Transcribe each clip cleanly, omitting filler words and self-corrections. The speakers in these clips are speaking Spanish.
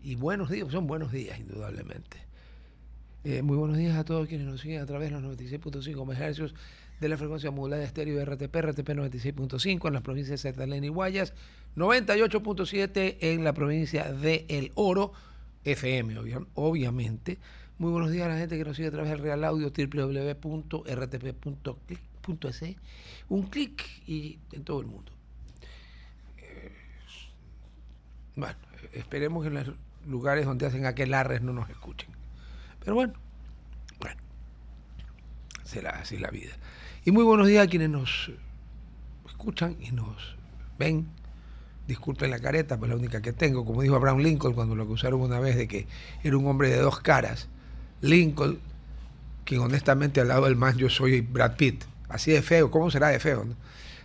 Y buenos días, son buenos días, indudablemente. Muy buenos días a todos quienes nos siguen a través de los 96.5 MHz de la frecuencia modulada de estéreo de RTP 96.5 en las provincias de Salta y Guayas, 98.7 en la provincia de El Oro, FM, obviamente. Muy buenos días a la gente que nos sigue a través del Real Audio, www.rtp.click.es. Un clic y en todo el mundo. Bueno, esperemos que en los lugares donde hacen aquelarres no nos escuchen. Pero bueno, será así la vida. Y muy buenos días a quienes nos escuchan y nos ven. Disculpen la careta, pues la única que tengo. Como dijo Abraham Lincoln cuando lo acusaron una vez de que era un hombre de dos caras. Lincoln, quien honestamente al lado del man yo soy Brad Pitt. Así de feo, ¿cómo será de feo, no?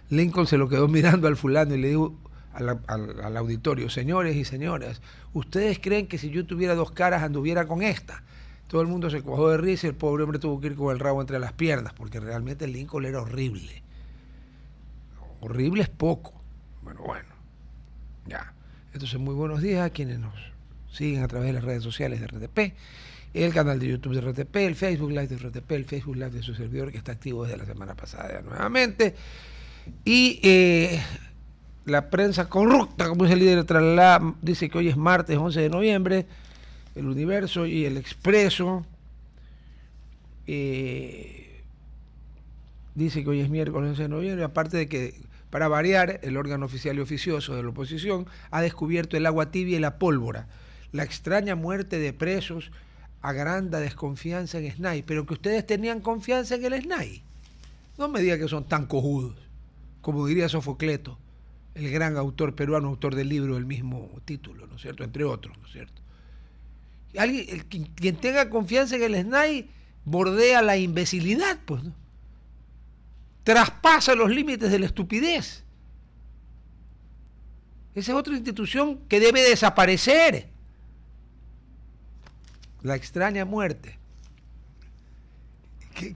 Lincoln se lo quedó mirando al fulano y le dijo al auditorio: señores y señoras, ¿ustedes creen que si yo tuviera dos caras anduviera con esta? Todo el mundo se cuajó de risa y el pobre hombre tuvo que ir con el rabo entre las piernas, porque realmente Lincoln era horrible. Horrible es poco. Bueno, ya. Entonces, muy buenos días a quienes nos siguen a través de las redes sociales de RTP, el canal de YouTube de RTP, el Facebook Live de RTP, el Facebook Live de su servidor que está activo desde la semana pasada nuevamente. Y la prensa corrupta, como es el líder de Tralala, dice que hoy es martes 11 de noviembre. El Universo y el Expreso dice que hoy es miércoles 11 de noviembre, aparte de que, para variar, el órgano oficial y oficioso de la oposición ha descubierto el agua tibia y la pólvora. La extraña muerte de presos agranda desconfianza en SNAI, pero que ustedes tenían confianza en el SNAI. No me digan que son tan cojudos, como diría Sofocleto, el gran autor peruano, autor del libro del mismo título, ¿no es cierto?, entre otros, ¿no es cierto? Quien tenga confianza en el SNAI bordea la imbecilidad, pues, ¿no? Traspasa los límites de la estupidez. Esa es otra institución que debe desaparecer. La extraña muerte.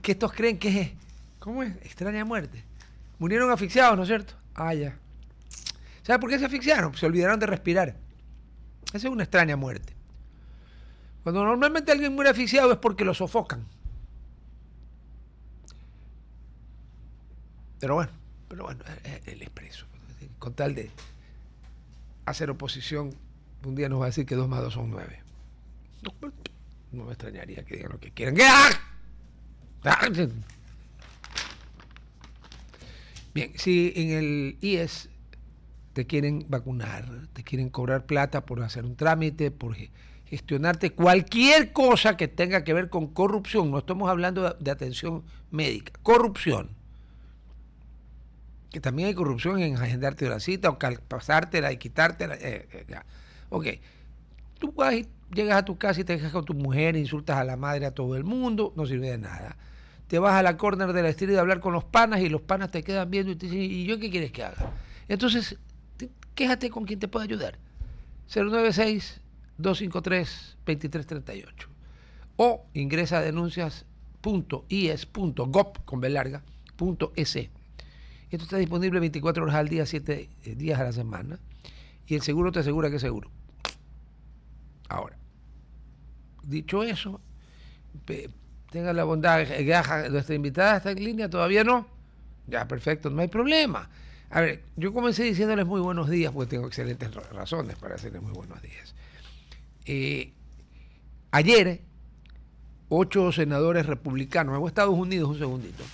¿Qué estos creen que es? ¿Cómo es? Extraña muerte. Murieron asfixiados, ¿no es cierto? Ah, ya. ¿Sabe por qué se asfixiaron? Se olvidaron de respirar. Esa es una extraña muerte. Cuando normalmente alguien muere asfixiado es porque lo sofocan. Pero bueno, el Expreso, con tal de hacer oposición, un día nos va a decir que 2 más 2 son 9. No me extrañaría que digan lo que quieran. Bien, si en el IES te quieren vacunar, te quieren cobrar plata por hacer un trámite, por gestionarte cualquier cosa que tenga que ver con corrupción, no estamos hablando de atención médica, corrupción, que también hay corrupción en agendarte una cita o pasártela y quitártela, ya. Ok, tú vas y llegas a tu casa y te dejas con tu mujer, insultas a la madre, a todo el mundo, no sirve de nada. Te vas a la corner de la street a hablar con los panas y los panas te quedan viendo y te dicen: ¿y yo qué quieres que haga? Entonces, quéjate con quien te pueda ayudar. 096-253-2338 o ingresa a denuncias.ies.gov.es. Esto está disponible 24 horas al día, 7 días a la semana, y el seguro te asegura que es seguro. Ahora, dicho eso, tenga la bondad, nuestra invitada está en línea, ¿todavía no? Ya, perfecto, no hay problema. A ver, yo comencé diciéndoles muy buenos días porque tengo excelentes razones para hacerles muy buenos días. Ayer, 8 senadores republicanos, en Estados Unidos, un segundito,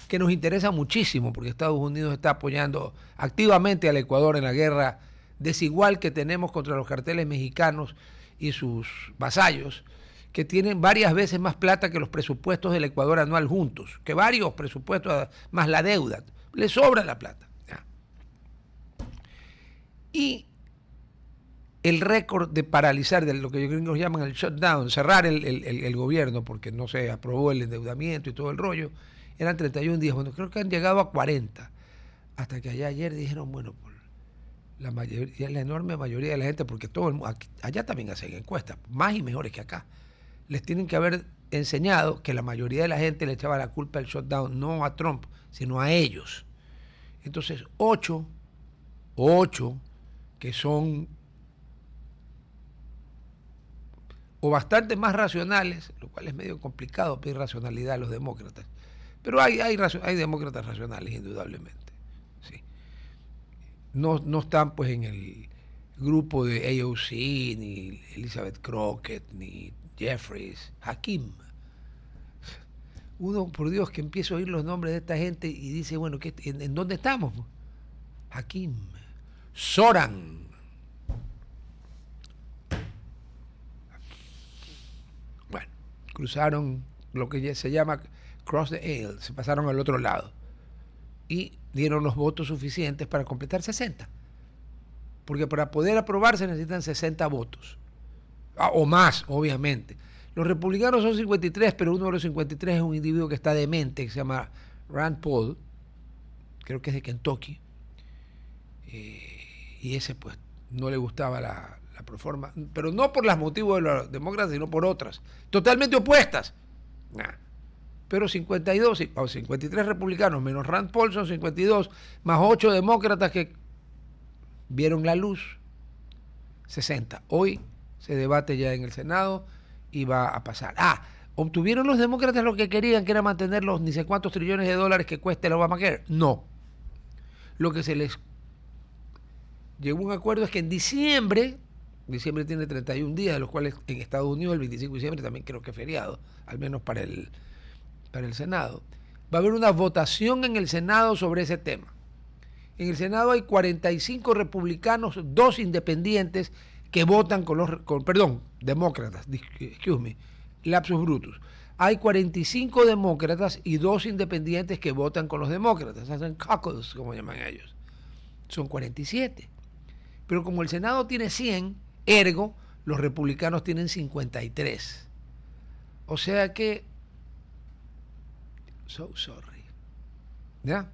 que nos interesa muchísimo porque Estados Unidos está apoyando activamente al Ecuador en la guerra desigual que tenemos contra los carteles mexicanos y sus vasallos, que tienen varias veces más plata que los presupuestos del Ecuador anual juntos, que varios presupuestos más la deuda, les sobra la plata. ¿Ya? Y el récord de paralizar, de lo que ellos llaman el shutdown, cerrar el gobierno porque no se aprobó el endeudamiento y todo el rollo, eran 31 días. Bueno, creo que han llegado a 40. Hasta que ayer dijeron, bueno, por la enorme mayoría de la gente, porque todo el mundo, allá también hacen encuestas, más y mejores que acá, les tienen que haber enseñado que la mayoría de la gente le echaba la culpa al shutdown, no a Trump, sino a ellos. Entonces, 8 que son o bastante más racionales, lo cual es medio complicado pedir racionalidad a los demócratas, pero hay demócratas racionales, indudablemente. Sí. No están pues en el grupo de AOC, ni Elizabeth Crockett, ni Jeffries, Hakim. Uno, por Dios, que empieza a oír los nombres de esta gente y dice, bueno, ¿en dónde estamos? Hakim, Soran. Bueno, cruzaron lo que ya se llama cross the aisle, se pasaron al otro lado y dieron los votos suficientes para completar 60. Porque para poder aprobarse necesitan 60 votos. O más, obviamente. Los republicanos son 53, pero uno de los 53 es un individuo que está demente, que se llama Rand Paul, creo que es de Kentucky. Y ese pues no le gustaba la proforma, pero no por los motivos de los demócratas, sino por otras, totalmente opuestas. Pero 52 o 53 republicanos menos Rand Paul son 52, más 8 demócratas que vieron la luz, 60. Hoy se debate ya en el Senado y va a pasar. ¿Obtuvieron los demócratas lo que querían, que era mantener los ni sé cuántos trillones de dólares que cuesta el Obamacare? No. Lo que se les llegó a un acuerdo es que en diciembre tiene 31 días, de los cuales en Estados Unidos el 25 de diciembre también creo que es feriado, al menos para el Senado. Va a haber una votación en el Senado sobre ese tema. En el Senado hay 45 republicanos, 2 independientes que votan demócratas, lapsus brutus. Hay 45 demócratas y 2 independientes que votan con los demócratas, hacen caucus, como llaman ellos. Son 47. Pero como el Senado tiene 100, ergo, los republicanos tienen 53. O sea que, so sorry. ¿Ya?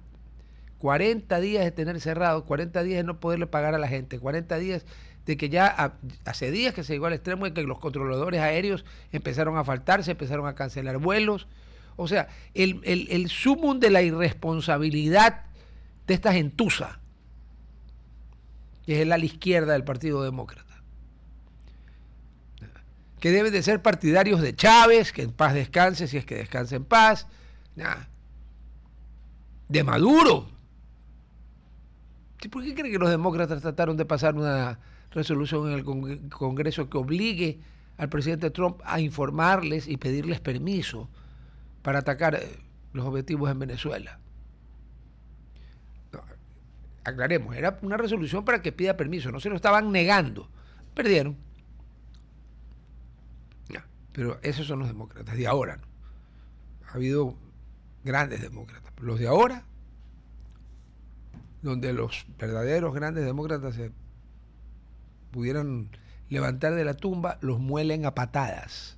40 días de tener cerrado, 40 días de no poderle pagar a la gente, 40 días de que ya hace días que se llegó al extremo de que los controladores aéreos empezaron a faltarse, empezaron a cancelar vuelos. O sea, el sumum de la irresponsabilidad de esta gentuza, que es el ala izquierda del Partido Demócrata, que deben de ser partidarios de Chávez, que en paz descanse, si es que descanse en paz, de Maduro. ¿Por qué cree que los demócratas trataron de pasar una resolución en el Congreso que obligue al presidente Trump a informarles y pedirles permiso para atacar los objetivos en Venezuela? No, aclaremos, era una resolución para que pida permiso, no se lo estaban negando. Perdieron. No, pero esos son los demócratas de ahora, ¿no? Ha habido grandes demócratas, los de ahora, donde los verdaderos grandes demócratas se pudieran levantar de la tumba, los muelen a patadas.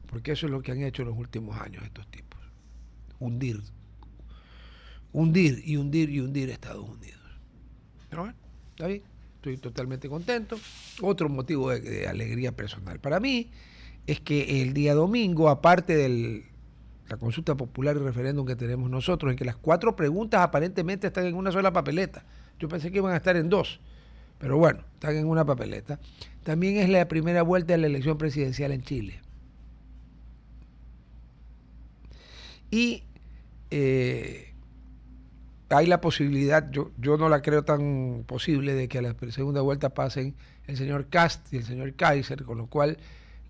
Porque eso es lo que han hecho en los últimos años estos tipos. Hundir Estados Unidos. Pero bueno, está bien, estoy totalmente contento. Otro motivo de alegría personal para mí es que el día domingo, aparte de la consulta popular y referéndum que tenemos nosotros, en que las 4 preguntas aparentemente están en una sola papeleta. Yo pensé que iban a estar en 2, pero bueno, están en una papeleta. También es la primera vuelta de la elección presidencial en Chile. Y hay la posibilidad, yo no la creo tan posible, de que a la segunda vuelta pasen el señor Kast y el señor Kaiser, con lo cual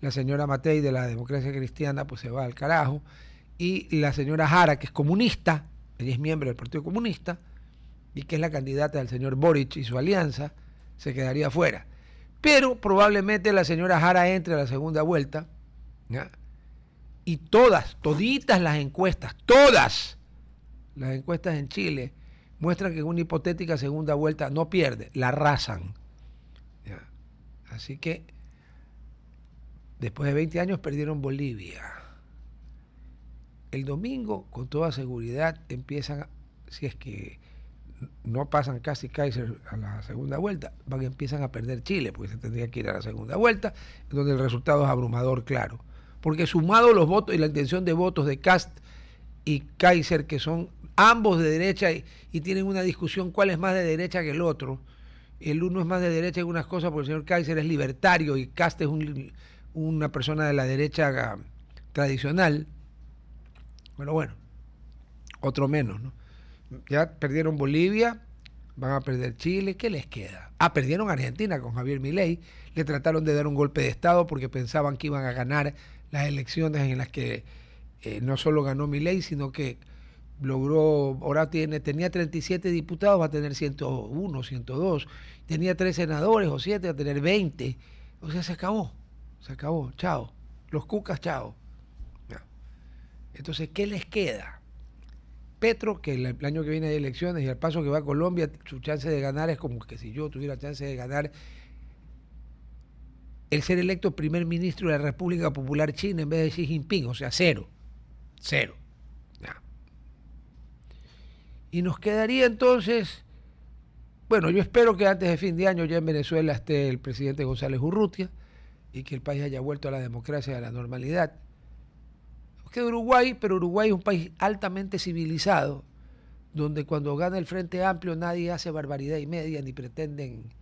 la señora Matei de la Democracia Cristiana pues se va al carajo, y la señora Jara, que es comunista, ella es miembro del Partido Comunista y que es la candidata del señor Boric y su alianza, se quedaría fuera. Pero probablemente la señora Jara entre a la segunda vuelta, ¿ya? Y toditas las encuestas, todas las encuestas en Chile muestran que en una hipotética segunda vuelta no pierde, la arrasan. ¿Ya? Así que después de 20 años perdieron Bolivia. El domingo, con toda seguridad, empiezan, si es que no pasan casi Kaiser a la segunda vuelta, empiezan a perder Chile, porque se tendría que ir a la segunda vuelta, donde el resultado es abrumador, claro. Porque sumado los votos y la intención de votos de Kast y Kaiser, que son ambos de derecha y tienen una discusión cuál es más de derecha que el otro, el uno es más de derecha en unas cosas porque el señor Kaiser es libertario y Cast es una persona de la derecha tradicional. Bueno, otro menos, ¿no? Ya perdieron Bolivia, van a perder Chile, ¿qué les queda? Perdieron Argentina con Javier Milei, le trataron de dar un golpe de Estado porque pensaban que iban a ganar las elecciones en las que no solo ganó Milei, sino que logró, ahora tenía 37 diputados, va a tener 101, 102, tenía 3 senadores o 7, va a tener 20, o sea, se acabó, chao, los cucas, chao. No. Entonces, ¿qué les queda? Petro, que el año que viene hay elecciones y al paso que va a Colombia, su chance de ganar es como que si yo tuviera chance de ganar el ser electo primer ministro de la República Popular China en vez de Xi Jinping, o sea, cero. Ya. Y nos quedaría entonces, bueno, yo espero que antes de fin de año ya en Venezuela esté el presidente González Urrutia y que el país haya vuelto a la democracia y a la normalidad. Queda Uruguay, pero Uruguay es un país altamente civilizado, donde cuando gana el Frente Amplio nadie hace barbaridad y media, ni pretenden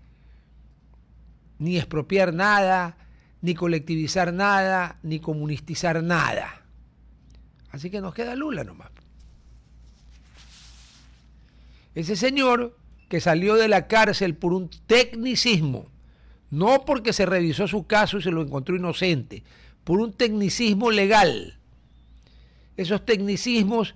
ni expropiar nada, ni colectivizar nada, ni comunistizar nada. Así que nos queda Lula nomás. Ese señor que salió de la cárcel por un tecnicismo, no porque se revisó su caso y se lo encontró inocente, por un tecnicismo legal. Esos tecnicismos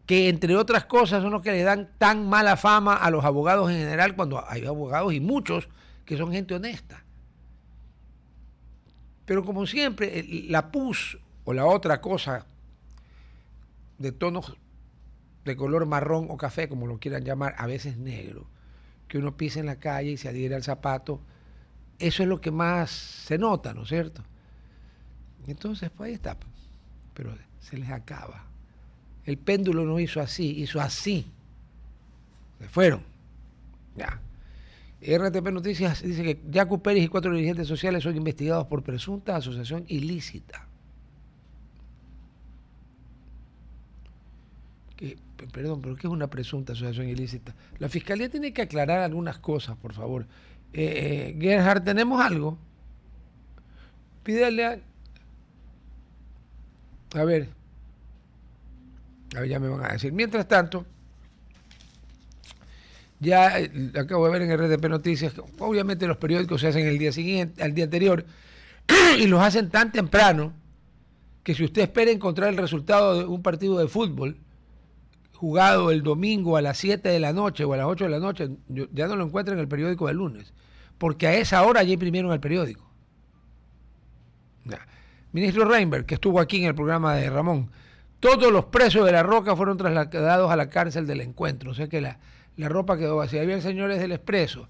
que, entre otras cosas, son los que le dan tan mala fama a los abogados en general, cuando hay abogados y muchos que son gente honesta. Pero como siempre, la pus o la otra cosa de tonos de color marrón o café, como lo quieran llamar, a veces negro, que uno pisa en la calle y se adhiere al zapato, eso es lo que más se nota, ¿no es cierto? Entonces, pues ahí está. Pero se les acaba. El péndulo no hizo así, hizo así. Se fueron. Ya. RTP Noticias dice que Yacu Pérez y 4 dirigentes sociales son investigados por presunta asociación ilícita. Perdón, pero ¿qué es una presunta asociación ilícita? La Fiscalía tiene que aclarar algunas cosas, por favor. Gerhard, ¿tenemos algo? Pídale a ver, ya me van a decir. Mientras tanto, ya acabo de ver en RTP Noticias que obviamente los periódicos se hacen el día siguiente, al día anterior, y los hacen tan temprano que si usted espera encontrar el resultado de un partido de fútbol jugado el domingo a las 7 de la noche o a las 8 de la noche, ya no lo encuentra en el periódico del lunes, porque a esa hora ya imprimieron el periódico. Ya. Ministro Reinberg, que estuvo aquí en el programa de Ramón, todos los presos de La Roca fueron trasladados a la cárcel del Encuentro, o sea que la ropa quedó vacía. Había señores del Expreso.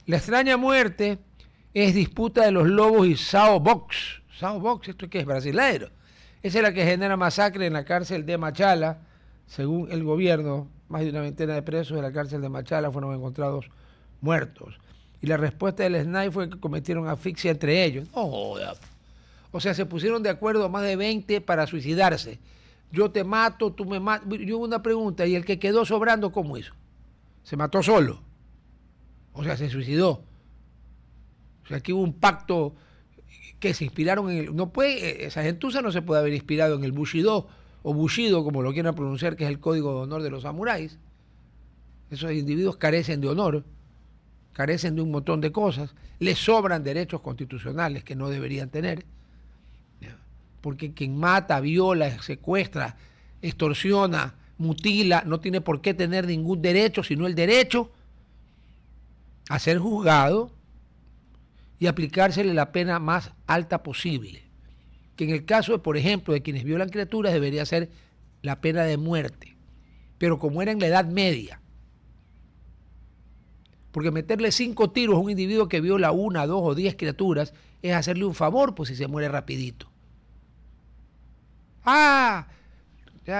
La extraña muerte es disputa de los Lobos y Sao Box. Sao Box, ¿esto qué es? Brasileiro. Esa es la que genera masacre en la cárcel de Machala. Según el gobierno, más de una veintena de presos de la cárcel de Machala fueron encontrados muertos. Y la respuesta del SNAI fue que cometieron asfixia entre ellos. No joda. O sea, se pusieron de acuerdo más de 20 para suicidarse. Yo te mato, tú me matas. Yo una pregunta, ¿y el que quedó sobrando cómo hizo? Se mató solo. O sea, se suicidó. O sea, aquí hubo un pacto que se inspiraron en el... No puede, esa gentuza no se puede haber inspirado en el Bushido o Bushido, como lo quieran pronunciar, que es el código de honor de los samuráis. Esos individuos carecen de honor, carecen de un montón de cosas, les sobran derechos constitucionales que no deberían tener, porque quien mata, viola, secuestra, extorsiona, mutila, no tiene por qué tener ningún derecho, sino el derecho a ser juzgado y aplicársele la pena más alta posible, que en el caso, de, por ejemplo, de quienes violan criaturas debería ser la pena de muerte, pero como era en la Edad Media, porque meterle 5 tiros a un individuo que viola 1, 2 o 10 criaturas es hacerle un favor, pues si se muere rapidito. Ya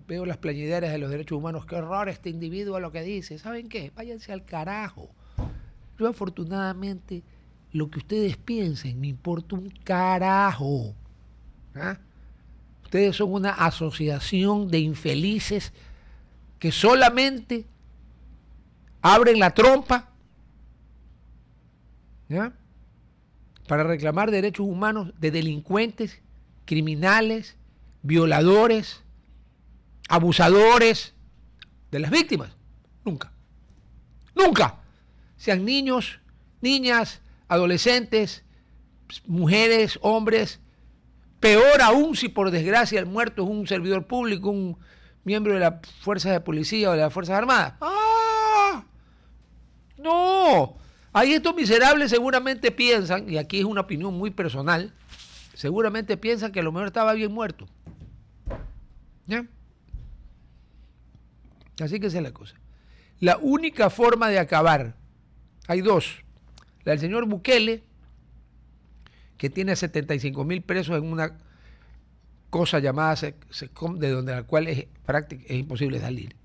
veo las plañideras de los derechos humanos. Qué horror este individuo lo que dice. ¿Saben qué? Váyanse al carajo. Yo afortunadamente, lo que ustedes piensen me importa un carajo. ¿Ah? Ustedes son una asociación de infelices que solamente abren la trompa ¿ya? Para reclamar derechos humanos de delincuentes, criminales, violadores, abusadores de las víctimas. Nunca. Nunca. Sean niños, niñas, adolescentes, mujeres, hombres. Peor aún si por desgracia el muerto es un servidor público, un miembro de las fuerzas de policía o de las Fuerzas Armadas. ¡Ah! ¡No! Ahí estos miserables seguramente piensan, y aquí es una opinión muy personal, seguramente piensan que a lo mejor estaba bien muerto. ¿Ya? Así que esa es la cosa. La única forma de acabar, hay dos. La del señor Bukele, que tiene 75,000 presos en una cosa llamada SECOM, de donde la cual es imposible salir.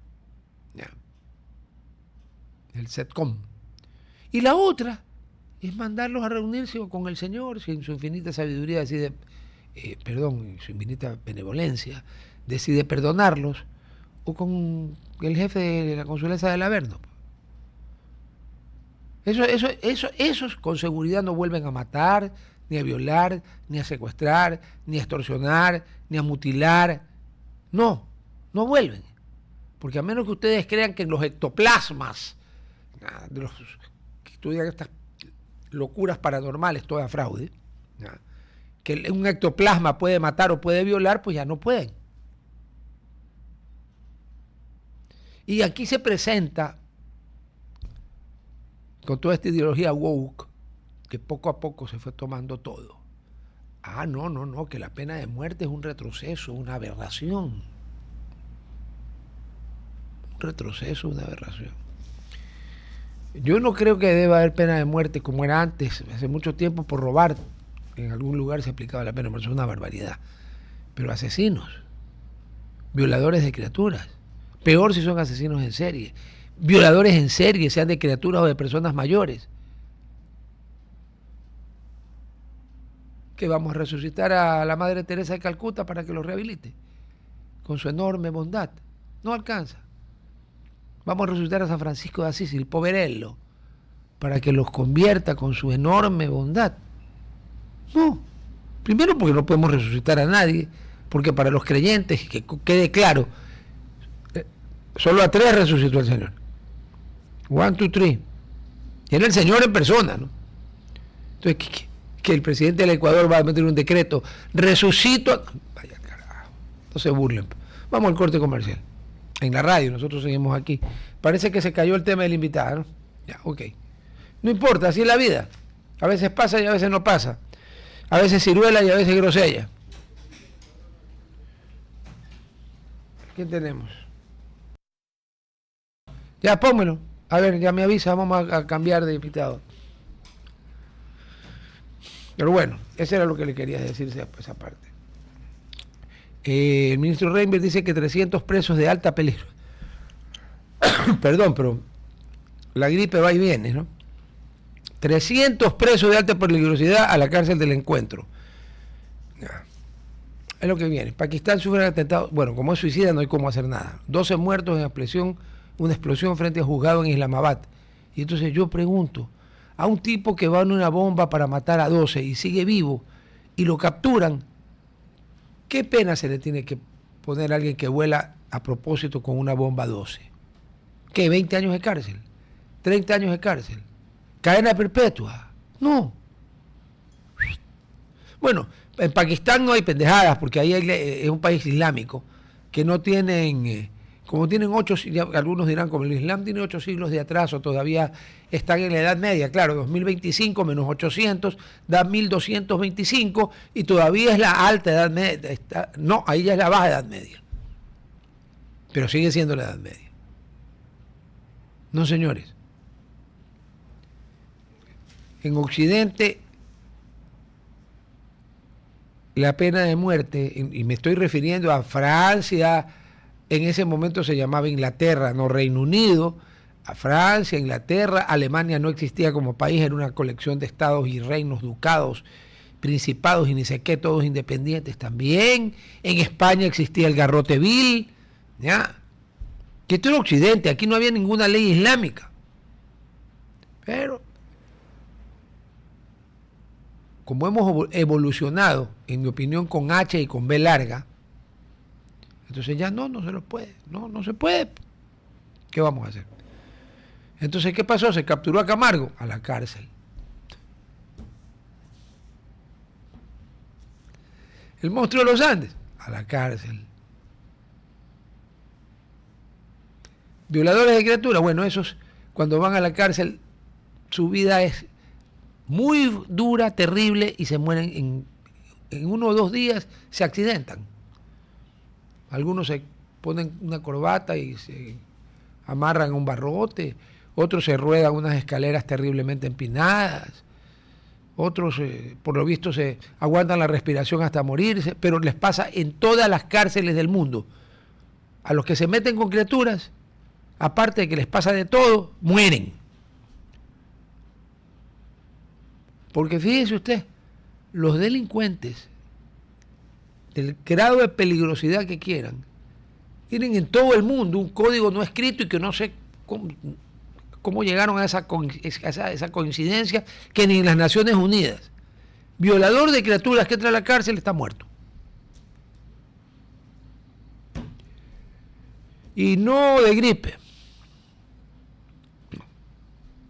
¿Ya? El SETCOM. Y la otra es mandarlos a reunirse con el Señor, si su infinita sabiduría decide, su infinita benevolencia, decide perdonarlos, o con el jefe de la consulesa del Averno. Esos con seguridad no vuelven a matar, ni a violar, ni a secuestrar, ni a extorsionar, ni a mutilar. No, no vuelven. Porque a menos que ustedes crean que en los ectoplasmas de los que estudian estas locuras paranormales, toda fraude, que un ectoplasma puede matar o puede violar, pues ya no pueden. Y aquí se presenta, con toda esta ideología woke, que poco a poco se fue tomando todo. No, que la pena de muerte es un retroceso, una aberración. Un retroceso, una aberración. Yo no creo que deba haber pena de muerte como era antes, hace mucho tiempo, por robar. En algún lugar se aplicaba la pena de muerte, es una barbaridad. Pero asesinos, violadores de criaturas, peor si son asesinos en serie, violadores en serie, sean de criaturas o de personas mayores. Que vamos a resucitar a la Madre Teresa de Calcuta para que los rehabilite, con su enorme bondad. No alcanza. Vamos a resucitar a San Francisco de Asís, el poverello, para que los convierta con su enorme bondad. No. Primero porque no podemos resucitar a nadie, porque para los creyentes, que quede claro, solo a 3 resucitó el Señor. 1, 2, 3. Y era el Señor en persona, ¿no? Entonces, que el presidente del Ecuador va a meter un decreto, resucito. Vaya carajo, no se burlen. Vamos al corte comercial. En la radio, nosotros seguimos aquí. Parece que se cayó el tema del invitado, ¿no? Ya, ok. No importa, así es la vida. A veces pasa y a veces no pasa. A veces ciruela y a veces grosella. ¿Qué tenemos? Ya, pónmelo. A ver, ya me avisa, vamos a cambiar de invitado. Pero bueno, eso era lo que le quería decir esa parte. El ministro Reinberg dice que 300 presos de alta peligro. Perdón, pero la gripe va y viene, ¿no? 300 presos de alta peligrosidad a la cárcel del Encuentro. Es lo que viene. Pakistán sufre un atentado. Bueno, como es suicida no hay cómo hacer nada. 12 muertos en una explosión frente al juzgado en Islamabad. Y entonces yo pregunto, a un tipo que va en una bomba para matar a 12 y sigue vivo y lo capturan, ¿qué pena se le tiene que poner a alguien que vuela a propósito con una bomba 12? ¿Qué? ¿20 años de cárcel? ¿30 años de cárcel? ¿Cadena perpetua? No. Bueno, en Pakistán no hay pendejadas porque ahí es un país islámico que no tienen, como tienen 8, algunos dirán como el Islam tiene 8 siglos de atraso, todavía están en la Edad Media. Claro, 2025 menos 800 da 1225 y todavía es la alta Edad Media. No, ahí ya es la baja Edad Media. Pero sigue siendo la Edad Media. No, señores. En Occidente, la pena de muerte, y me estoy refiriendo a Francia, en ese momento se llamaba Inglaterra, no Reino Unido, a Francia, Inglaterra, Alemania no existía como país, era una colección de estados y reinos, ducados, principados y ni sé qué, todos independientes también. En España existía el garrote vil, ¿ya? Que esto era Occidente, aquí no había ninguna ley islámica. Pero como hemos evolucionado, en mi opinión, con H y con B larga, entonces ya no se los puede, no se puede. ¿Qué vamos a hacer? Entonces, ¿qué pasó? Se capturó a Camargo, a la cárcel. El monstruo de los Andes, a la cárcel. Violadores de criaturas, bueno, esos cuando van a la cárcel, su vida es muy dura, terrible, y se mueren en 1 o 2 días, se accidentan. Algunos se ponen una corbata y se amarran a un barrote, otros se ruedan unas escaleras terriblemente empinadas, otros por lo visto se aguantan la respiración hasta morirse, pero les pasa en todas las cárceles del mundo. A los que se meten con criaturas, aparte de que les pasa de todo, mueren. Porque fíjese usted, los delincuentes, del grado de peligrosidad que quieran, tienen en todo el mundo un código no escrito y que no sé cómo llegaron a esa coincidencia, que ni en las Naciones Unidas. Violador de criaturas que entra a la cárcel está muerto. Y no de gripe. No.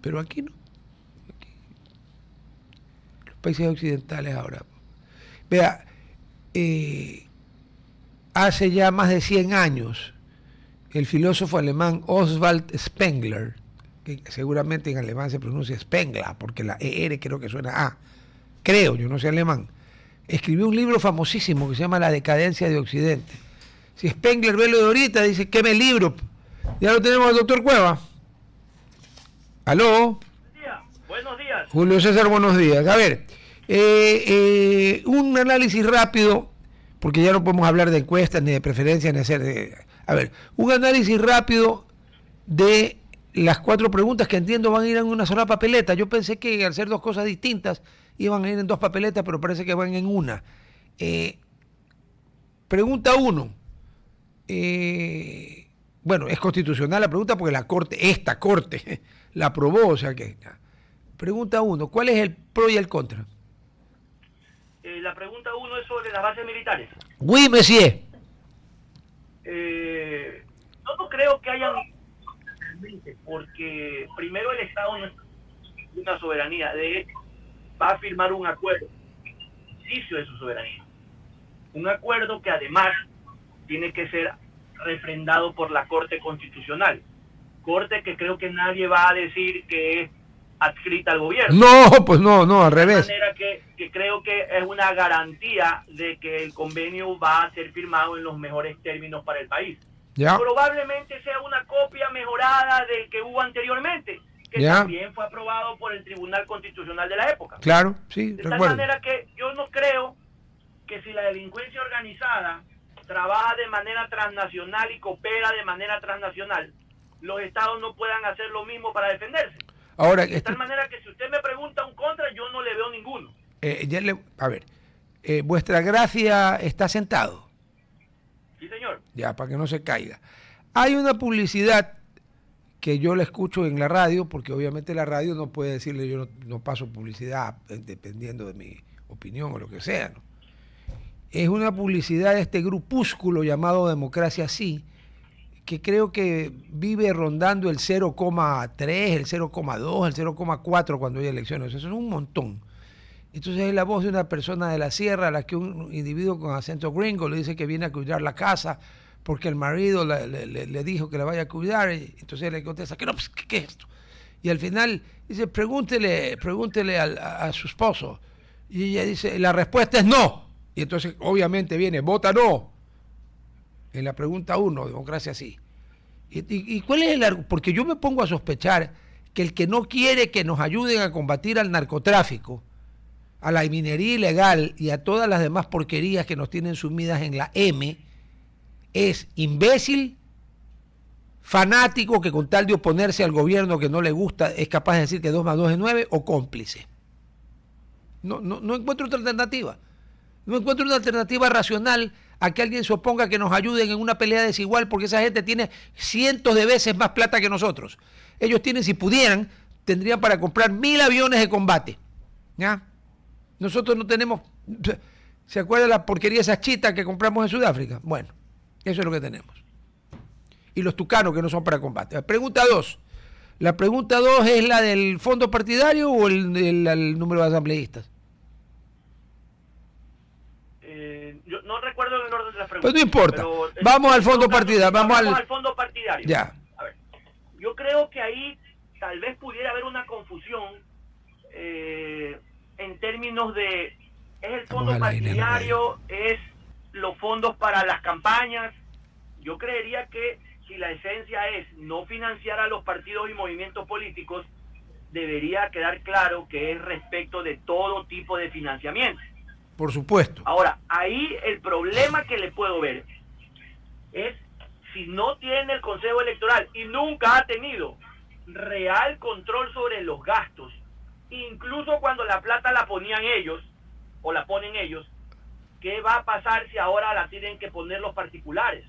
Pero aquí no. Aquí. Los países occidentales ahora. Vea, hace ya más de 100 años, el filósofo alemán Oswald Spengler, que seguramente en alemán se pronuncia Spengler, porque la ER creo que suena A, creo, yo no sé alemán, escribió un libro famosísimo que se llama La decadencia de Occidente. Si Spengler ve lo de ahorita, dice, queme el libro. Ya lo tenemos al doctor Cueva. ¿Aló? Buenos días. Julio César, buenos días. A ver, un análisis rápido, porque ya no podemos hablar de encuestas, ni de preferencias, ni hacer... a ver, un análisis rápido de las 4 preguntas que entiendo van a ir en una sola papeleta. Yo pensé que al ser 2 cosas distintas iban a ir en 2 papeletas, pero parece que van en una. Pregunta 1. Bueno, es constitucional la pregunta porque esta corte la aprobó, o sea que... Pregunta 1. ¿Cuál es el pro y el contra? La pregunta 1 es sobre las bases militares. Oui, monsieur. Yo no creo que hayan... Porque primero el Estado no es una soberanía. De hecho, va a firmar un acuerdo ejercicio de su soberanía. Un acuerdo que además tiene que ser refrendado por la Corte Constitucional. Corte que creo que nadie va a decir que es adscrita al gobierno. No, pues no, al revés. De manera que creo que es una garantía de que el convenio va a ser firmado en los mejores términos para el país. Ya. Probablemente sea una copia mejorada del que hubo anteriormente, que ya. también fue aprobado por el Tribunal Constitucional de la época. Claro, sí, de recuerdo. tal manera que yo no creo que si la delincuencia organizada trabaja de manera transnacional y coopera de manera transnacional, los estados no puedan hacer lo mismo para defenderse. Ahora, de tal manera que si usted me pregunta un contra, yo no le veo ninguno. A ver, vuestra gracia está sentado. Sí, señor. Ya, para que no se caiga. Hay una publicidad que yo la escucho en la radio, porque obviamente la radio no puede decirle yo no paso publicidad, dependiendo de mi opinión o lo que sea, ¿no? Es una publicidad de este grupúsculo llamado Democracia Sí, que creo que vive rondando el 0,3, el 0,2, el 0,4 cuando hay elecciones. Eso es un montón. Entonces es la voz de una persona de la sierra a la que un individuo con acento gringo le dice que viene a cuidar la casa porque el marido le dijo que la vaya a cuidar. Y entonces él le contesta que no, pues, ¿qué es esto? Y al final dice, pregúntele a su esposo. Y ella dice, la respuesta es no. Y entonces obviamente viene, vota no. En la pregunta 1, Democracia Sí. ¿Y cuál es el argumento? Porque yo me pongo a sospechar que el que no quiere que nos ayuden a combatir al narcotráfico, a la minería ilegal y a todas las demás porquerías que nos tienen sumidas en la M, es imbécil, fanático que con tal de oponerse al gobierno que no le gusta es capaz de decir que 2 más 2 es 9, o cómplice. No encuentro otra alternativa. No encuentro una alternativa racional a que alguien se oponga a que nos ayuden en una pelea desigual, porque esa gente tiene cientos de veces más plata que nosotros. Ellos tienen, si pudieran, tendrían para comprar 1000 aviones de combate. ¿Ya? Nosotros no tenemos... ¿Se acuerda la porquería de esas chitas que compramos en Sudáfrica? Bueno, eso es lo que tenemos. Y los tucanos que no son para combate. Pregunta 2. ¿La pregunta 2 es la del fondo partidario o el número de asambleístas? Yo no recuerdo el orden de las preguntas. Pues no importa. Vamos al fondo partidario. Vamos al fondo partidario. Ya. A ver, yo creo que ahí tal vez pudiera haber una confusión en términos de... ¿Es el fondo partidario? ¿Es los fondos para las campañas? Yo creería que si la esencia es no financiar a los partidos y movimientos políticos, debería quedar claro que es respecto de todo tipo de financiamiento. Por supuesto. Ahora, ahí el problema que le puedo ver es si no tiene el Consejo Electoral y nunca ha tenido real control sobre los gastos, incluso cuando la plata la ponían ellos, o la ponen ellos, ¿qué va a pasar si ahora la tienen que poner los particulares?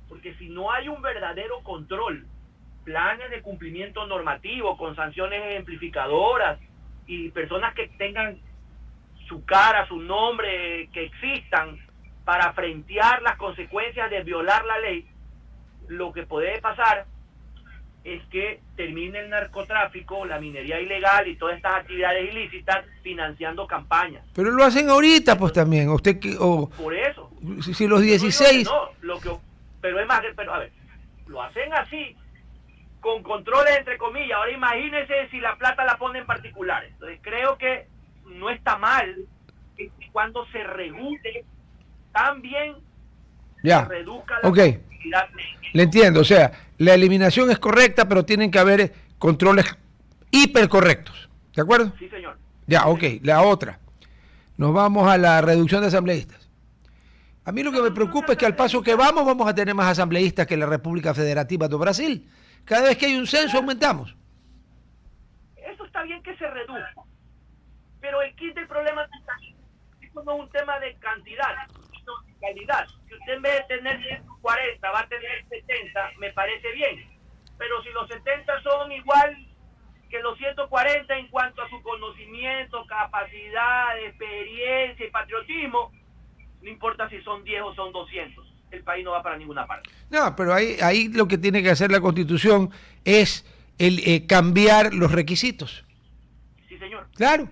Porque si no hay un verdadero control, planes de cumplimiento normativo con sanciones ejemplificadoras y personas que tengan su cara, su nombre, que existan para frentear las consecuencias de violar la ley, lo que puede pasar es que termine el narcotráfico, la minería ilegal y todas estas actividades ilícitas financiando campañas. Pero lo hacen ahorita, pues también. Usted por eso. Si los 16... Pero es más, pero a ver, lo hacen así, con controles entre comillas. Ahora imagínense si la plata la ponen particulares. Entonces creo que no está mal cuando se regule también, ya. Se reduzca la actividad. Le entiendo, o sea, la eliminación es correcta, pero tienen que haber controles hipercorrectos. ¿De acuerdo? Sí, señor. Ya, ok. La otra. Nos vamos a la reducción de asambleístas. A mí lo que me preocupa es que al paso que vamos a tener más asambleístas que la República Federativa do Brasil. Cada vez que hay un censo aumentamos. Eso está bien que se reduzca, pero el kit del problema esto no es un tema de cantidad, sino de calidad. Si usted en vez de tener 140 va a tener 70, me parece bien, pero si los 70 son igual que los 140 en cuanto a su conocimiento, capacidad, experiencia y patriotismo, no importa si son 10 o son 200, el país no va para ninguna parte. No, pero ahí lo que tiene que hacer la Constitución es cambiar los requisitos. Sí, señor. Claro,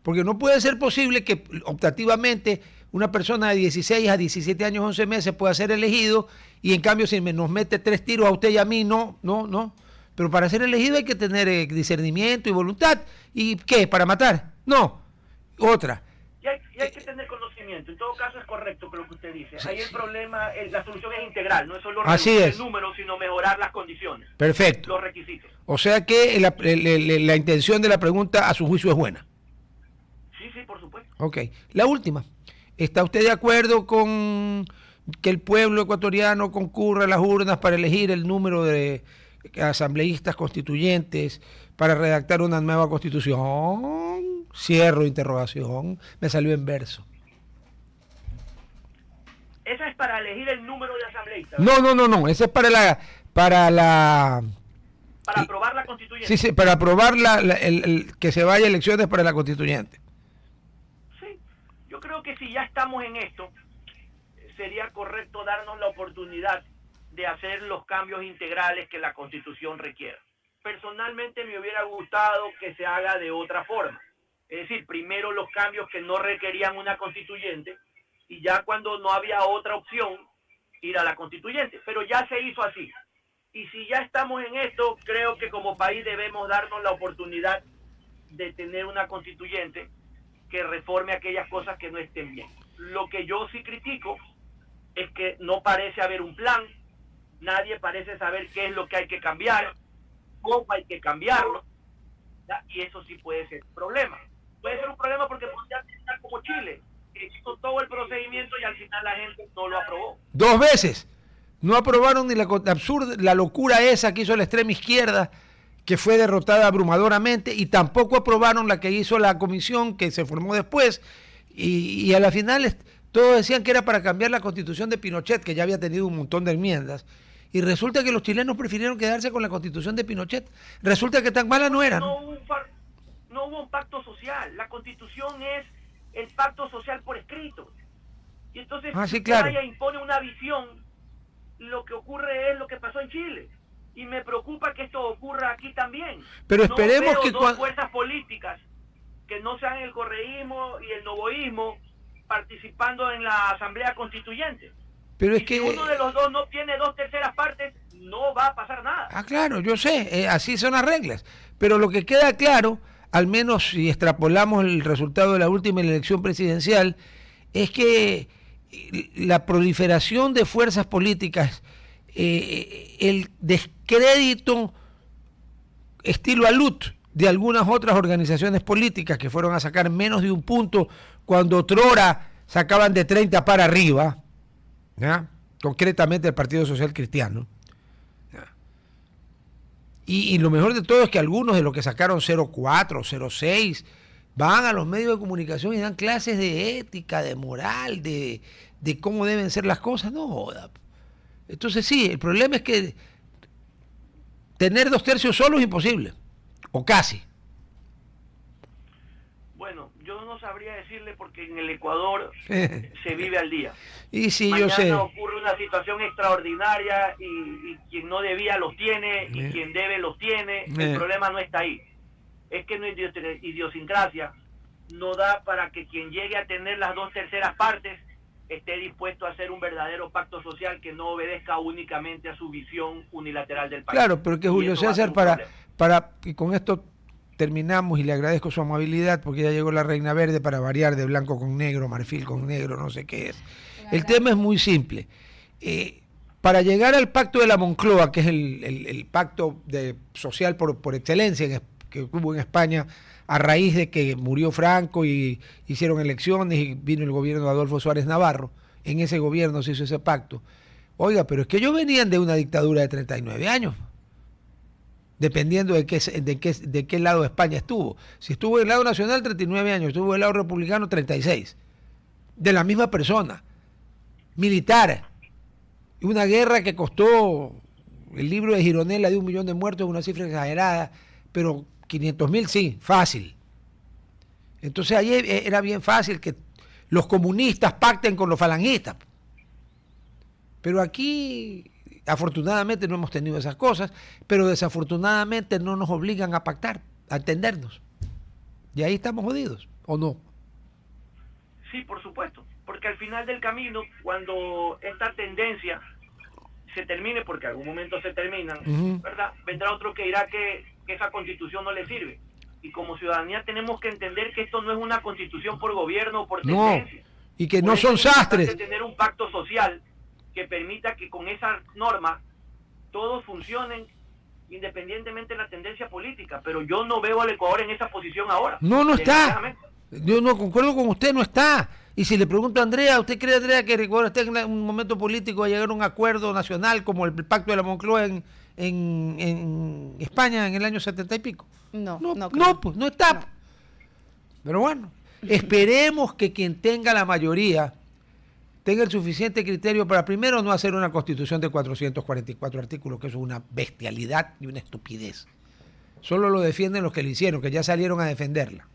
porque no puede ser posible que optativamente una persona de 16 a 17 años, 11 meses pueda ser elegido y en cambio si nos mete 3 tiros a usted y a mí, no. Pero para ser elegido hay que tener discernimiento y voluntad. ¿Y qué? ¿Para matar? No. Otra. Y hay que tener conocimiento. En todo caso es correcto lo que usted dice. Ahí el problema, la solución es integral. No es solo reducir el número, sino mejorar las condiciones. Perfecto. Los requisitos. O sea que la intención de la pregunta a su juicio es buena. Sí, por supuesto. Ok. La última. ¿Está usted de acuerdo con que el pueblo ecuatoriano concurra a las urnas para elegir el número de asambleístas constituyentes para redactar una nueva constitución? Cierro interrogación. Me salió en verso. Esa es para elegir el número de asambleístas. No. Esa es para aprobar la constituyente. Sí, para aprobar que se vaya a elecciones para la constituyente. Sí, yo creo que si ya estamos en esto, sería correcto darnos la oportunidad de hacer los cambios integrales que la Constitución requiere. Personalmente me hubiera gustado que se haga de otra forma. Es decir, primero los cambios que no requerían una constituyente y ya cuando no había otra opción, ir a la constituyente. Pero ya se hizo así. Y si ya estamos en esto, creo que como país debemos darnos la oportunidad de tener una constituyente que reforme aquellas cosas que no estén bien. Lo que yo sí critico es que no parece haber un plan, nadie parece saber qué es lo que hay que cambiar, cómo hay que cambiarlo, ¿ya? Y eso sí puede ser un problema. Puede ser un problema porque podría estar como Chile, que hizo todo el procedimiento y al final la gente no lo aprobó. 2 veces. No aprobaron ni la locura esa que hizo la extrema izquierda, que fue derrotada abrumadoramente, y tampoco aprobaron la que hizo la comisión que se formó después, y a la final todos decían que era para cambiar la constitución de Pinochet, que ya había tenido un montón de enmiendas, y resulta que los chilenos prefirieron quedarse con la constitución de Pinochet. Resulta que tan mala no era. No hubo un pacto social. La constitución es el pacto social por escrito. Y entonces, sí, claro. Zelaya impone una visión, lo que ocurre es lo que pasó en Chile. Y me preocupa que esto ocurra aquí también. Pero esperemos no veo que dos fuerzas políticas que no sean el correísmo y el novoísmo participando en la Asamblea Constituyente. Pero es y que si uno de los dos no tiene 2/3 partes, no va a pasar nada. Claro, yo sé, así son las reglas. Pero lo que queda claro, al menos si extrapolamos el resultado de la última elección presidencial, es que la proliferación de fuerzas políticas, el descrédito estilo Alut de algunas otras organizaciones políticas que fueron a sacar menos de un punto cuando otrora sacaban de 30 para arriba, ¿ya? Concretamente el Partido Social Cristiano. Y lo mejor de todo es que algunos de los que sacaron 0,4, 0,6 van a los medios de comunicación y dan clases de ética, de moral, de cómo deben ser las cosas. No joda. Entonces sí, el problema es que tener 2/3 solo es imposible, o casi. Bueno, yo no sabría decirle porque en el Ecuador se vive al día. Y sí, mañana yo sé. Ocurre una situación extraordinaria y quien no debía los tiene y quien debe los tiene. El problema no está ahí. Es que nuestra idiosincrasia no da para que quien llegue a tener las 2/3 partes esté dispuesto a hacer un verdadero pacto social que no obedezca únicamente a su visión unilateral del país. Claro, pero que Julio César, para y con esto terminamos y le agradezco su amabilidad porque ya llegó la Reina Verde para variar de blanco con negro, marfil con negro, no sé qué es. El tema es muy simple. Para llegar al pacto de la Moncloa, que es el pacto social por excelencia que hubo en España a raíz de que murió Franco y hicieron elecciones y vino el gobierno de Adolfo Suárez Navarro, en ese gobierno se hizo ese pacto. Oiga, pero es que ellos venían de una dictadura de 39 años. Dependiendo de qué lado de España estuvo. Si estuvo del lado nacional, 39 años. Estuvo del lado republicano, 36. De la misma persona. Militar. Una guerra que costó, el libro de Gironella de 1 millón de muertos, una cifra exagerada, pero 500.000 sí, fácil. Entonces ahí era bien fácil que los comunistas pacten con los falangistas. Pero aquí afortunadamente no hemos tenido esas cosas, pero desafortunadamente no nos obligan a pactar, a entendernos. Y ahí estamos jodidos, ¿o no? Sí, por supuesto, porque al final del camino, cuando esta tendencia se termine, porque algún momento se terminan, ¿verdad? Vendrá otro que dirá que esa constitución no le sirve. Y como ciudadanía tenemos que entender que esto no es una constitución por gobierno o por tendencia. No, y que no son sastres. Es tener un pacto social que permita que con esa norma todos funcionen independientemente de la tendencia política, pero yo no veo al Ecuador en esa posición ahora. No está. Yo no concuerdo con usted, no está. Y si le pregunto a Andrea, ¿usted cree, Andrea, que el Ecuador está en un momento político de llegar a un acuerdo nacional como el pacto de la Moncloa en España en el año 70 y pico? No Pues no está. No. Pero bueno, esperemos que quien tenga la mayoría tenga el suficiente criterio para primero no hacer una constitución de 444 artículos, que eso es una bestialidad y una estupidez. Solo lo defienden los que le hicieron, que ya salieron a defenderla.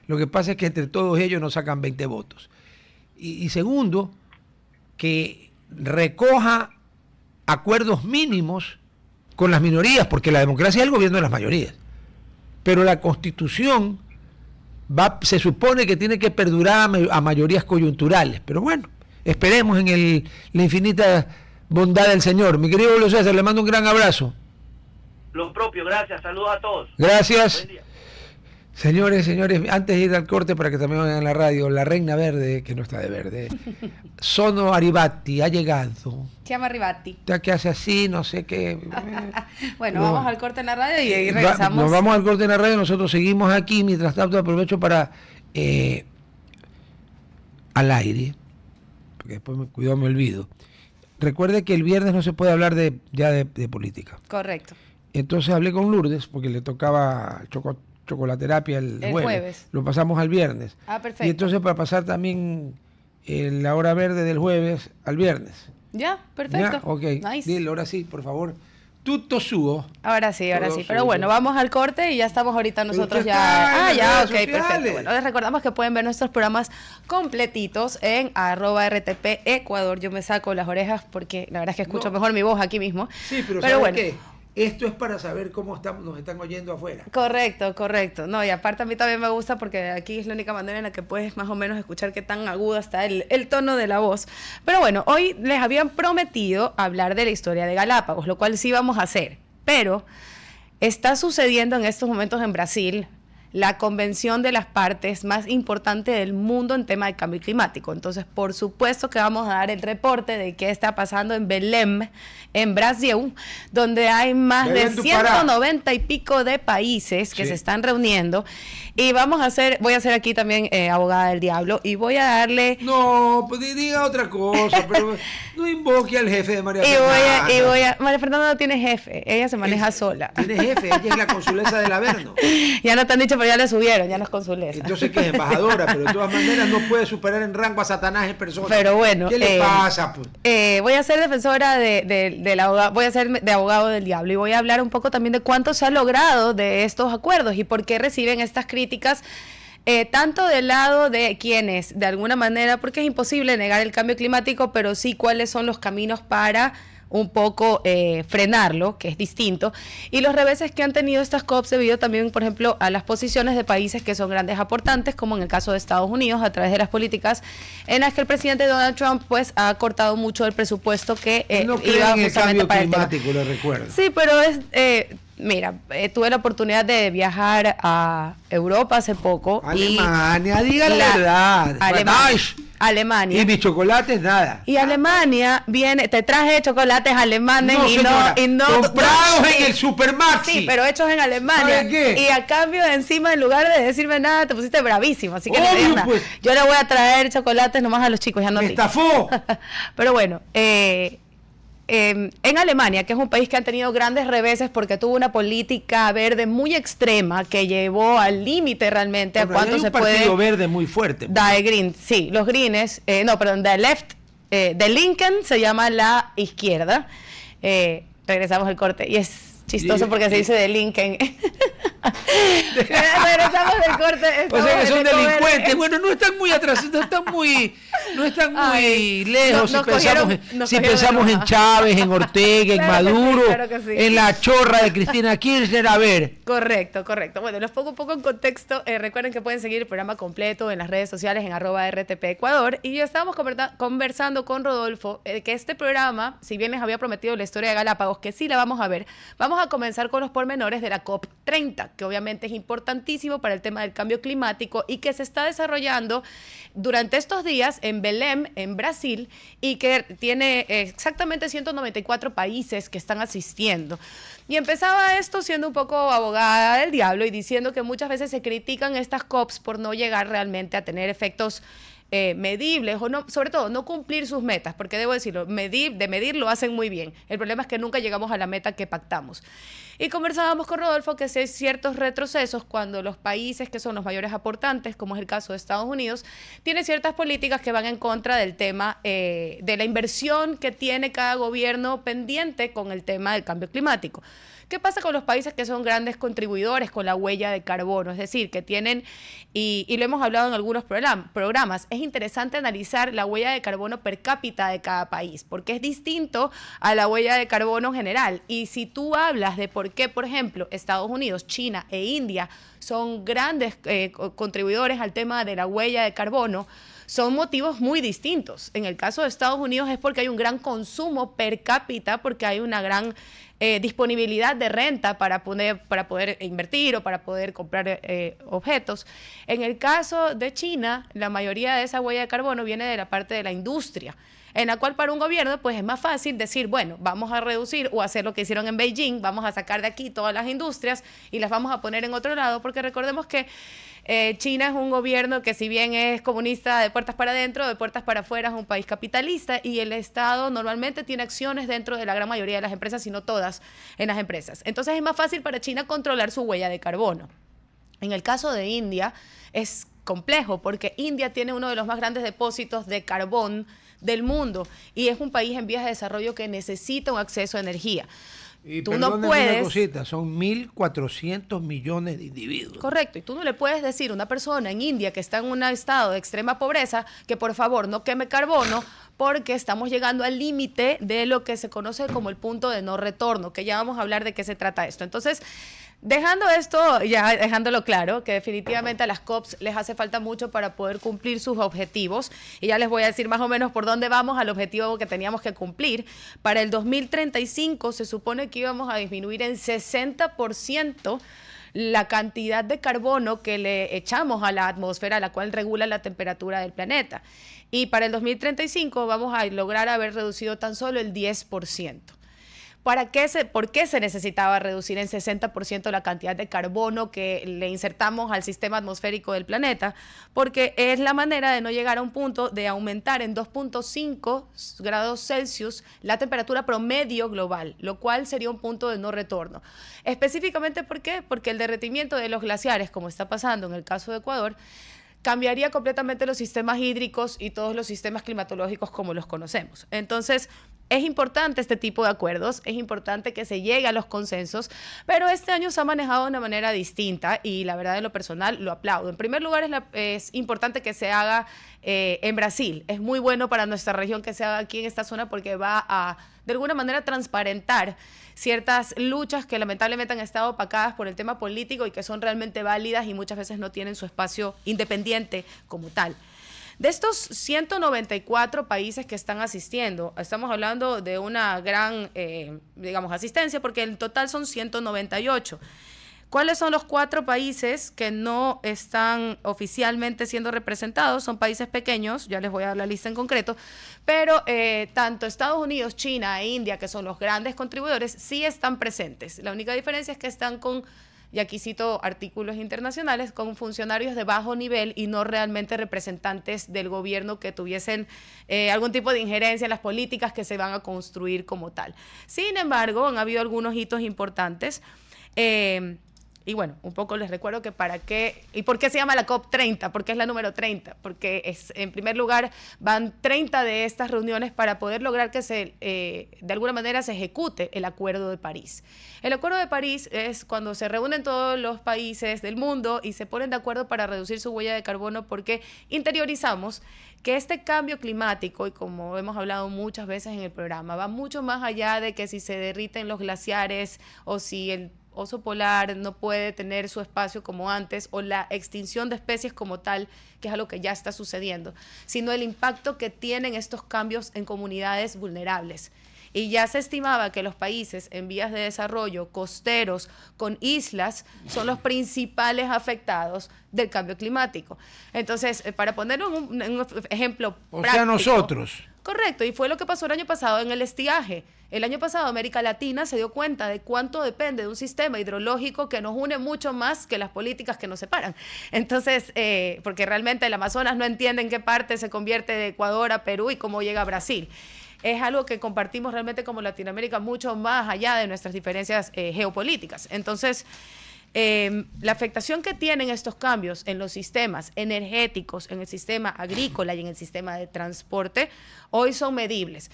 Lo que pasa es que entre todos ellos nos sacan 20 votos. Y segundo, que recoja acuerdos mínimos con las minorías, porque la democracia es el gobierno de las mayorías. Pero la Constitución se supone que tiene que perdurar a mayorías coyunturales. Pero bueno, esperemos en la infinita bondad del Señor. Mi querido Julio César, le mando un gran abrazo. Lo propio, gracias. Saludos a todos. Gracias. Buen día. Señores, antes de ir al corte para que también vayan a la radio, la Reina Verde, que no está de verde, Sono Arribati, ha llegado. Se llama Arribati. Ya que hace así, no sé qué. Bueno, vamos al corte en la radio y ahí regresamos. Nos vamos al corte en la radio, nosotros seguimos aquí, mientras tanto aprovecho para al aire, porque después cuidado me olvido. Recuerde que el viernes no se puede hablar de política. Correcto. Entonces hablé con Lourdes, porque le tocaba chocolaterapia el jueves. Lo pasamos al viernes. Ah, perfecto. Y entonces para pasar también la hora verde del jueves al viernes. Ya, perfecto. ¿Ya? Ok. Nice. Dile, ahora sí, por favor. Tutto suo. Ahora sí. Todo Pero suyo. bueno, vamos al corte y ya estamos ahorita nosotros usted ya. está en las Ya, redes ok, perfecto. sociales. Bueno, les recordamos que pueden ver nuestros programas completitos en @RTP Ecuador. Yo me saco las orejas porque la verdad es que escucho mejor mi voz aquí mismo. Sí, pero ¿sabe bueno. qué? Esto es para saber cómo nos están oyendo afuera. Correcto. No, y aparte a mí también me gusta porque aquí es la única manera en la que puedes más o menos escuchar qué tan agudo está el tono de la voz. Pero bueno, hoy les habían prometido hablar de la historia de Galápagos, lo cual sí vamos a hacer. Pero está sucediendo en estos momentos en Brasil la convención de las partes más importante del mundo en tema de cambio climático. Entonces, por supuesto que vamos a dar el reporte de qué está pasando en Belém, en Brasil, donde hay más de 190 y pico de países que se están reuniendo. Y voy a hacer aquí también abogada del diablo y voy a darle... No, pues diga otra cosa, pero no invoque al jefe de María Fernanda. María Fernanda no tiene jefe, ella se maneja sola. Tiene jefe, ella es la consulesa del Averno. Ya no te han dicho, pero ya le subieron, ya no es consulesa. Yo sé que es embajadora, pero de todas maneras no puede superar en rango a Satanás en persona. Pero bueno, ¿qué le pasa? Pues? Voy a ser defensora del abogado, voy a ser de abogado del diablo y voy a hablar un poco también de cuánto se ha logrado de estos acuerdos y por qué reciben estas críticas, tanto del lado de quienes, de alguna manera, porque es imposible negar el cambio climático, pero sí cuáles son los caminos para un poco frenarlo, que es distinto, y los reveses que han tenido estas COPs debido también, por ejemplo, a las posiciones de países que son grandes aportantes, como en el caso de Estados Unidos, a través de las políticas en las que el presidente Donald Trump pues ha cortado mucho el presupuesto que iba justamente para el climático, lo recuerdo. Sí, pero mira, tuve la oportunidad de viajar a Europa hace poco. Alemania, diga la verdad. Alemania. Y mis chocolates, nada. Y Alemania te traje chocolates alemanes comprados en el Supermaxi. Sí, pero hechos en Alemania. ¿Sabe qué? Y a cambio, encima, en lugar de decirme nada, te pusiste bravísimo. Así que obvio, pues. Yo le voy a traer chocolates nomás a los chicos, ya no. Me estafó. Pero bueno, en Alemania, que es un país que han tenido grandes reveses porque tuvo una política verde muy extrema que llevó al límite realmente a cuánto se puede... Hay un partido verde muy fuerte. Die Green, sí, los Greens, The Left, The Lincoln se llama la izquierda. Regresamos al corte y es chistoso porque se dice de Lincoln. Regresamos del corte. O sea que son delincuentes. Bueno, no están muy atrás, no están muy lejos. Si pensamos en Chávez, en Ortega, en Maduro, en la chorra de Cristina Kirchner, a ver. Correcto. Bueno, los pongo un poco en contexto. Recuerden que pueden seguir el programa completo en las redes sociales en @RTP Ecuador. Y ya estábamos conversando con Rodolfo que este programa, si bien les había prometido la historia de Galápagos, que sí la vamos a ver, vamos a comenzar con los pormenores de la COP30, que obviamente es importantísimo para el tema del cambio climático y que se está desarrollando durante estos días en Belém, en Brasil, y que tiene exactamente 194 países que están asistiendo. Y empezaba esto siendo un poco abogada del diablo y diciendo que muchas veces se critican estas COPs por no llegar realmente a tener efectos medibles o no, sobre todo no cumplir sus metas, porque debo decirlo, de medir lo hacen muy bien. El problema es que nunca llegamos a la meta que pactamos. Y conversábamos con Rodolfo que si hay ciertos retrocesos cuando los países que son los mayores aportantes, como es el caso de Estados Unidos, tienen ciertas políticas que van en contra del tema de la inversión que tiene cada gobierno pendiente con el tema del cambio climático. ¿Qué pasa con los países que son grandes contribuidores con la huella de carbono? Es decir, que tienen, y lo hemos hablado en algunos programas, es interesante analizar la huella de carbono per cápita de cada país, porque es distinto a la huella de carbono general. Y si tú hablas de por qué, por ejemplo, Estados Unidos, China e India son grandes contribuidores al tema de la huella de carbono, son motivos muy distintos. En el caso de Estados Unidos es porque hay un gran consumo per cápita, porque hay una gran disponibilidad de renta para poder invertir o para poder comprar objetos. En el caso de China, la mayoría de esa huella de carbono viene de la parte de la industria, en la cual para un gobierno pues es más fácil decir, bueno, vamos a reducir o hacer lo que hicieron en Beijing, vamos a sacar de aquí todas las industrias y las vamos a poner en otro lado, porque recordemos que China es un gobierno que si bien es comunista de puertas para adentro, de puertas para afuera es un país capitalista y el Estado normalmente tiene acciones dentro de la gran mayoría de las empresas, si no todas en las empresas. Entonces es más fácil para China controlar su huella de carbono. En el caso de India es complejo porque India tiene uno de los más grandes depósitos de carbón del mundo y es un país en vías de desarrollo que necesita un acceso a energía. Y tú no perdónenme puedes... una cosita, son 1.400 millones de individuos. Correcto, y tú no le puedes decir a una persona en India que está en un estado de extrema pobreza que por favor no queme carbono porque estamos llegando al límite de lo que se conoce como el punto de no retorno, que ya vamos a hablar de qué se trata esto. Entonces, dejando esto, ya dejándolo claro, que definitivamente a las COPs les hace falta mucho para poder cumplir sus objetivos, y ya les voy a decir más o menos por dónde vamos al objetivo que teníamos que cumplir. Para el 2035 se supone que íbamos a disminuir en 60% la cantidad de carbono que le echamos a la atmósfera, la cual regula la temperatura del planeta. Y para el 2035 vamos a lograr haber reducido tan solo el 10%. ¿Por qué se necesitaba reducir en 60% la cantidad de carbono que le insertamos al sistema atmosférico del planeta? Porque es la manera de no llegar a un punto de aumentar en 2.5 grados Celsius la temperatura promedio global, lo cual sería un punto de no retorno. Específicamente, ¿por qué? Porque el derretimiento de los glaciares, como está pasando en el caso de Ecuador, cambiaría completamente los sistemas hídricos y todos los sistemas climatológicos como los conocemos. Entonces, es importante este tipo de acuerdos, es importante que se llegue a los consensos, pero este año se ha manejado de una manera distinta y la verdad en lo personal lo aplaudo. En primer lugar, es importante que se haga en Brasil. Es muy bueno para nuestra región que se haga aquí en esta zona porque va a, de alguna manera, transparentar ciertas luchas que lamentablemente han estado opacadas por el tema político y que son realmente válidas y muchas veces no tienen su espacio independiente como tal. De estos 194 países que están asistiendo, estamos hablando de una gran, asistencia, porque en total son 198. ¿Cuáles son los 4 países que no están oficialmente siendo representados? Son países pequeños, ya les voy a dar la lista en concreto, pero tanto Estados Unidos, China e India, que son los grandes contribuidores, sí están presentes. La única diferencia es que están con... y aquí cito artículos internacionales, con funcionarios de bajo nivel y no realmente representantes del gobierno que tuviesen algún tipo de injerencia en las políticas que se van a construir como tal. Sin embargo, han habido algunos hitos importantes. Y bueno, un poco les recuerdo que para qué, y por qué se llama la COP 30, porque es la número 30, porque es, en primer lugar van 30 de estas reuniones para poder lograr que de alguna manera se ejecute el Acuerdo de París. El Acuerdo de París es cuando se reúnen todos los países del mundo y se ponen de acuerdo para reducir su huella de carbono porque interiorizamos que este cambio climático, y como hemos hablado muchas veces en el programa, va mucho más allá de que si se derriten los glaciares o si el oso polar no puede tener su espacio como antes, o la extinción de especies como tal, que es algo que ya está sucediendo, sino el impacto que tienen estos cambios en comunidades vulnerables. Y ya se estimaba que los países en vías de desarrollo, costeros, con islas, son los principales afectados del cambio climático. Entonces, para poner un ejemplo práctico. O sea, nosotros. Correcto, y fue lo que pasó el año pasado en el estiaje. El año pasado América Latina se dio cuenta de cuánto depende de un sistema hidrológico que nos une mucho más que las políticas que nos separan. Entonces, porque realmente el Amazonas no entiende en qué parte se convierte de Ecuador a Perú y cómo llega a Brasil. Es algo que compartimos realmente como Latinoamérica mucho más allá de nuestras diferencias geopolíticas. Entonces, la afectación que tienen estos cambios en los sistemas energéticos, en el sistema agrícola y en el sistema de transporte, hoy son medibles.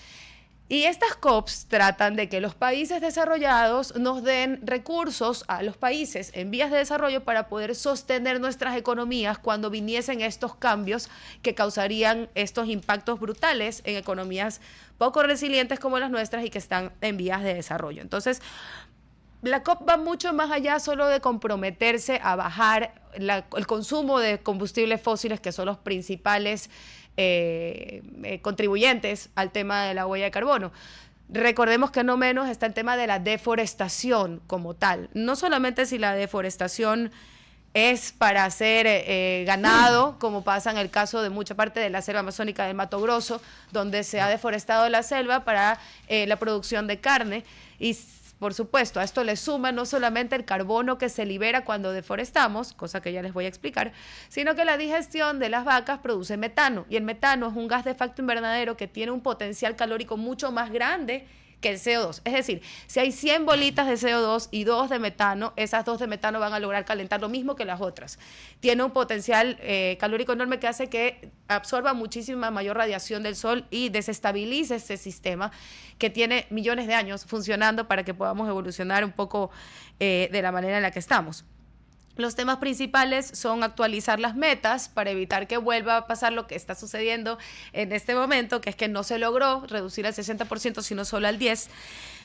Y estas COPs tratan de que los países desarrollados nos den recursos a los países en vías de desarrollo para poder sostener nuestras economías cuando viniesen estos cambios que causarían estos impactos brutales en economías poco resilientes como las nuestras y que están en vías de desarrollo. Entonces, la COP va mucho más allá solo de comprometerse a bajar el consumo de combustibles fósiles, que son los principales contribuyentes al tema de la huella de carbono. Recordemos que no menos está el tema de la deforestación como tal. No solamente si la deforestación es para hacer ganado, como pasa en el caso de mucha parte de la selva amazónica del Mato Grosso, donde se ha deforestado la selva para la producción de carne. Y por supuesto, a esto le suma no solamente el carbono que se libera cuando deforestamos, cosa que ya les voy a explicar, sino que la digestión de las vacas produce metano, y el metano es un gas de efecto invernadero que tiene un potencial calórico mucho más grande que el CO2. Es decir, si hay 100 bolitas de CO2 y 2 de metano, esas 2 de metano van a lograr calentar lo mismo que las otras. Tiene un potencial calórico enorme que hace que absorba muchísima mayor radiación del sol y desestabilice ese sistema que tiene millones de años funcionando para que podamos evolucionar un poco de la manera en la que estamos. Los temas principales son actualizar las metas para evitar que vuelva a pasar lo que está sucediendo en este momento, que es que no se logró reducir al 60%, sino solo al 10%.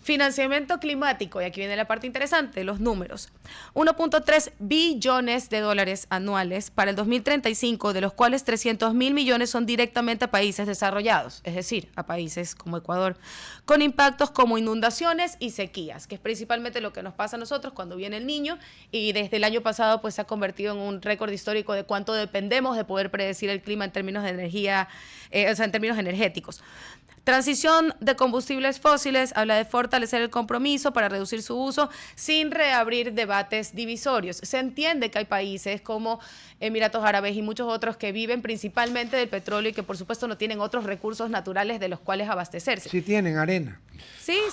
Financiamiento climático, y aquí viene la parte interesante, los números. 1.3 billones de dólares anuales para el 2035, de los cuales 300.000 millones son directamente a países desarrollados, es decir, a países como Ecuador, con impactos como inundaciones y sequías, que es principalmente lo que nos pasa a nosotros cuando viene el Niño, y desde el año pasado pues se ha convertido en un récord histórico de cuánto dependemos de poder predecir el clima en términos de energía, en términos energéticos. Transición de combustibles fósiles, habla de fortalecer el compromiso para reducir su uso sin reabrir debates divisorios. Se entiende que hay países como Emiratos Árabes y muchos otros que viven principalmente del petróleo y que por supuesto no tienen otros recursos naturales de los cuales abastecerse. Sí tienen arena.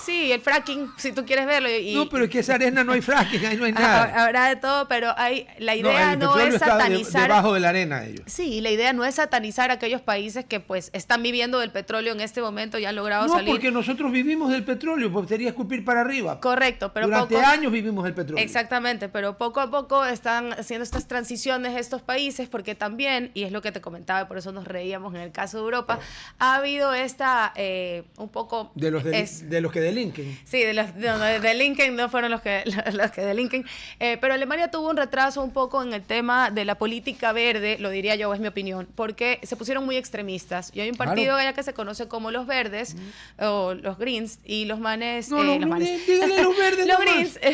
Sí, el fracking, si tú quieres verlo. No, pero es que esa arena no hay fracking, ahí no hay nada. Habrá de todo, pero la idea no es satanizar. Debajo de la arena ellos. Sí, la idea no es satanizar a aquellos países que pues están viviendo del petróleo en este momento, ya han logrado salir. No, porque nosotros vivimos del petróleo, pues sería escupir para arriba. Correcto, pero durante años vivimos del petróleo. Exactamente, pero poco a poco están haciendo estas transiciones estos países, porque también, y es lo que te comentaba, y por eso nos reíamos en el caso de Europa, ha habido esta, un poco... De los que delinquen. Sí, de los de delinquen, no fueron los que delinquen, pero Alemania tuvo un retraso un poco en el tema de la política verde, lo diría yo, es mi opinión, porque se pusieron muy extremistas, y hay un partido allá que se conoce como los verdes, o los greens, y los manes... Dígale los verdes.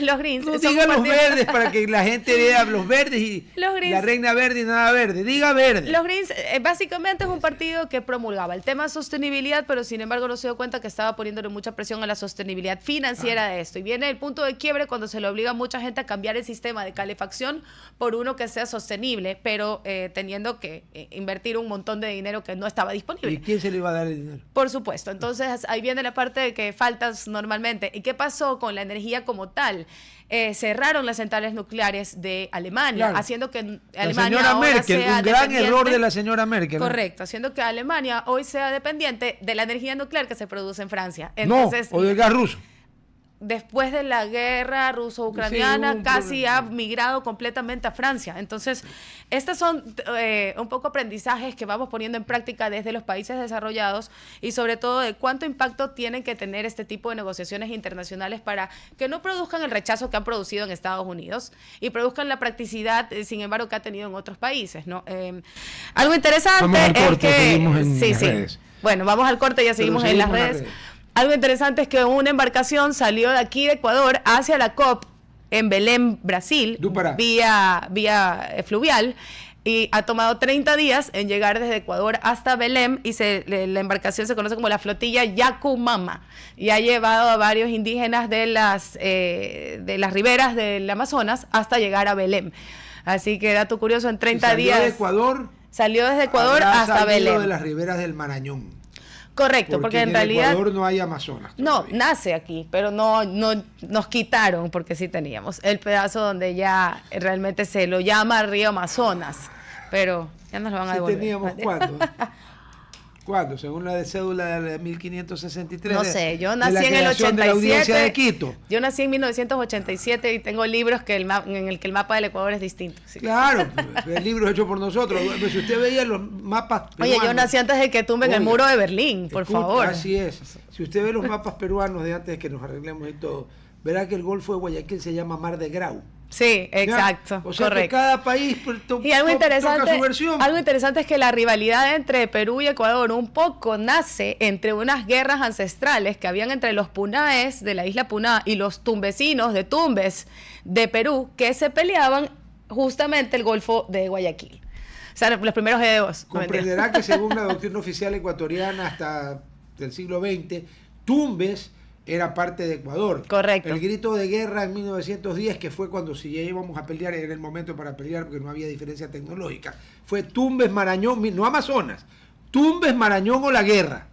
Los greens. No diga los verdes para que la gente vea los verdes y la reina verde y nada verde. Diga verde. Los greens básicamente es un partido que promulgaba el tema sostenibilidad, pero sin embargo no se dio cuenta que estaba poniéndole mucha presión a la sostenibilidad financiera de esto. Y viene el punto de quiebre cuando se le obliga a mucha gente a cambiar el sistema de calefacción por uno que sea sostenible, pero teniendo que invertir un montón de dinero que no estaba disponible. ¿Y quién se le iba a dar el dinero? Por supuesto. Entonces ahí viene la parte de que faltas normalmente. ¿Y qué pasó con la energía como tal? Cerraron las centrales nucleares de Alemania, haciendo que Alemania señora ahora Merkel, sea un gran error de la señora Merkel. Correcto, haciendo que Alemania hoy sea dependiente de la energía nuclear que se produce en Francia. Entonces, o del gas ruso. Después de la guerra ruso-ucraniana, casi ha migrado completamente a Francia. Entonces, estos son un poco aprendizajes que vamos poniendo en práctica desde los países desarrollados y sobre todo de cuánto impacto tienen que tener este tipo de negociaciones internacionales para que no produzcan el rechazo que han producido en Estados Unidos y produzcan la practicidad, sin embargo, que ha tenido en otros países, ¿no? Algo interesante vamos al corte, es que... seguimos en las redes. Bueno, vamos al corte y ya seguimos en las redes. Algo interesante es que una embarcación salió de aquí de Ecuador hacia la COP en Belém, Brasil, vía fluvial, y ha tomado 30 días en llegar desde Ecuador hasta Belém, y la embarcación se conoce como la flotilla Yacumama, y ha llevado a varios indígenas de las riberas del Amazonas hasta llegar a Belém. Así que dato curioso, en 30 días... Salió desde Ecuador hasta Belém. De las riberas del Marañón. Correcto, porque en realidad... En Ecuador no hay Amazonas todavía. No, nace aquí, pero no nos quitaron, porque sí teníamos el pedazo donde ya realmente se lo llama Río Amazonas, pero ya nos lo van a devolver. ¿Teníamos cuándo? ¿Cuándo? Según la de cédula de 1563. No sé, yo nací en el 87. De la audiencia de Quito. Yo nací en 1987 y tengo libros en el que el mapa del Ecuador es distinto. ¿Sí? Claro, el libro hecho por nosotros. Si usted veía los mapas peruanos... Oye, yo nací antes de que tumben el muro de Berlín, por favor. Así es. Si usted ve los mapas peruanos de antes de que nos arreglemos y todo, verá que el Golfo de Guayaquil se llama Mar de Grau. Sí, exacto. O sea, correcto. Que cada país y algo interesante, toca su versión. Algo interesante es que la rivalidad entre Perú y Ecuador un poco nace entre unas guerras ancestrales que habían entre los punaes de la isla Puná y los tumbesinos de Tumbes de Perú, que se peleaban justamente el Golfo de Guayaquil. O sea, los primeros geos. Comprenderá que según la doctrina oficial ecuatoriana hasta el siglo XX, Tumbes era parte de Ecuador. Correcto. El grito de guerra en 1910, que fue cuando si ya íbamos a pelear, era el momento para pelear porque no había diferencia tecnológica, fue Tumbes, Marañón, no Amazonas, Tumbes, Marañón o la guerra.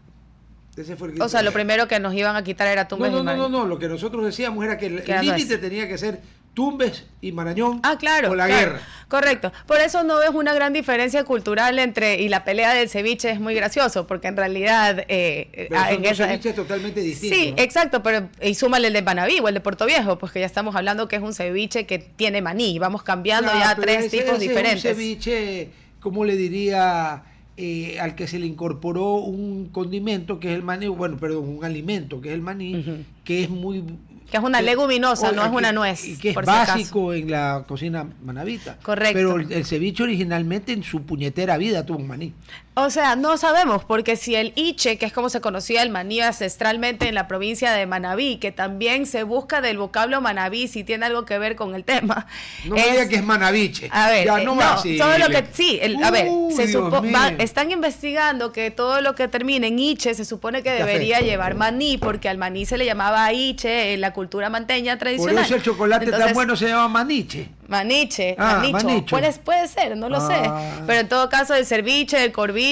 Ese fue el O sea, lo primero que nos iban a quitar era Tumbes y Marañón. No. Lo que nosotros decíamos era que el Que era límite tenía que ser Tumbes y Marañón claro, o la claro, guerra. Correcto. Por eso no ves una gran diferencia cultural y la pelea del ceviche es muy gracioso, porque en realidad... Pero son dos ceviches totalmente distintos. Sí, ¿no? exacto, pero y súmale el de Manabí o el de Puerto Viejo, pues que ya estamos hablando que es un ceviche que tiene maní, vamos cambiando ya pero tres tipos diferentes. Es un ceviche, ¿cómo le diría? Al que se le incorporó un condimento que es el maní, un alimento que es el maní, que es muy... Que es una leguminosa, no es una nuez. Y que es por si básico en la cocina manabita. Correcto. Pero el ceviche originalmente en su puñetera vida tuvo un maní. O sea, no sabemos, porque si el iche, que es como se conocía el maní ancestralmente en la provincia de Manabí, que también se busca del vocablo manabí, si tiene algo que ver con el tema. No me diga que es manabiche. A ver, ya no, todo lo que sí, a ver, Dios están investigando que todo lo que termine en iche se supone que debería llevar maní, porque al maní se le llamaba iche en la cultura manteña tradicional. Por eso el chocolate Entonces, tan bueno se llama maniche. Maniche, manicho. Puede ser, no lo sé. Pero en todo caso, el cerviche, el corviche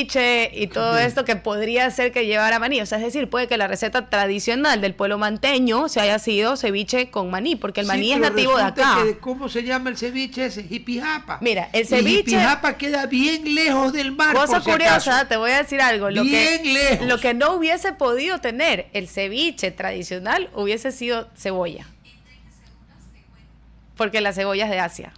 y todo esto que podría ser que llevara maní. O sea, es decir, puede que la receta tradicional del pueblo manteño se haya sido ceviche con maní, porque el maní es nativo de acá. ¿Cómo se llama el ceviche ese? Jipijapa. Mira, el ceviche... Y Jipijapa queda bien lejos del mar, Cosa por curiosa, acaso. te voy a decir algo. Bien lejos. Lo que no hubiese podido tener el ceviche tradicional hubiese sido cebolla. Porque la cebolla es de Asia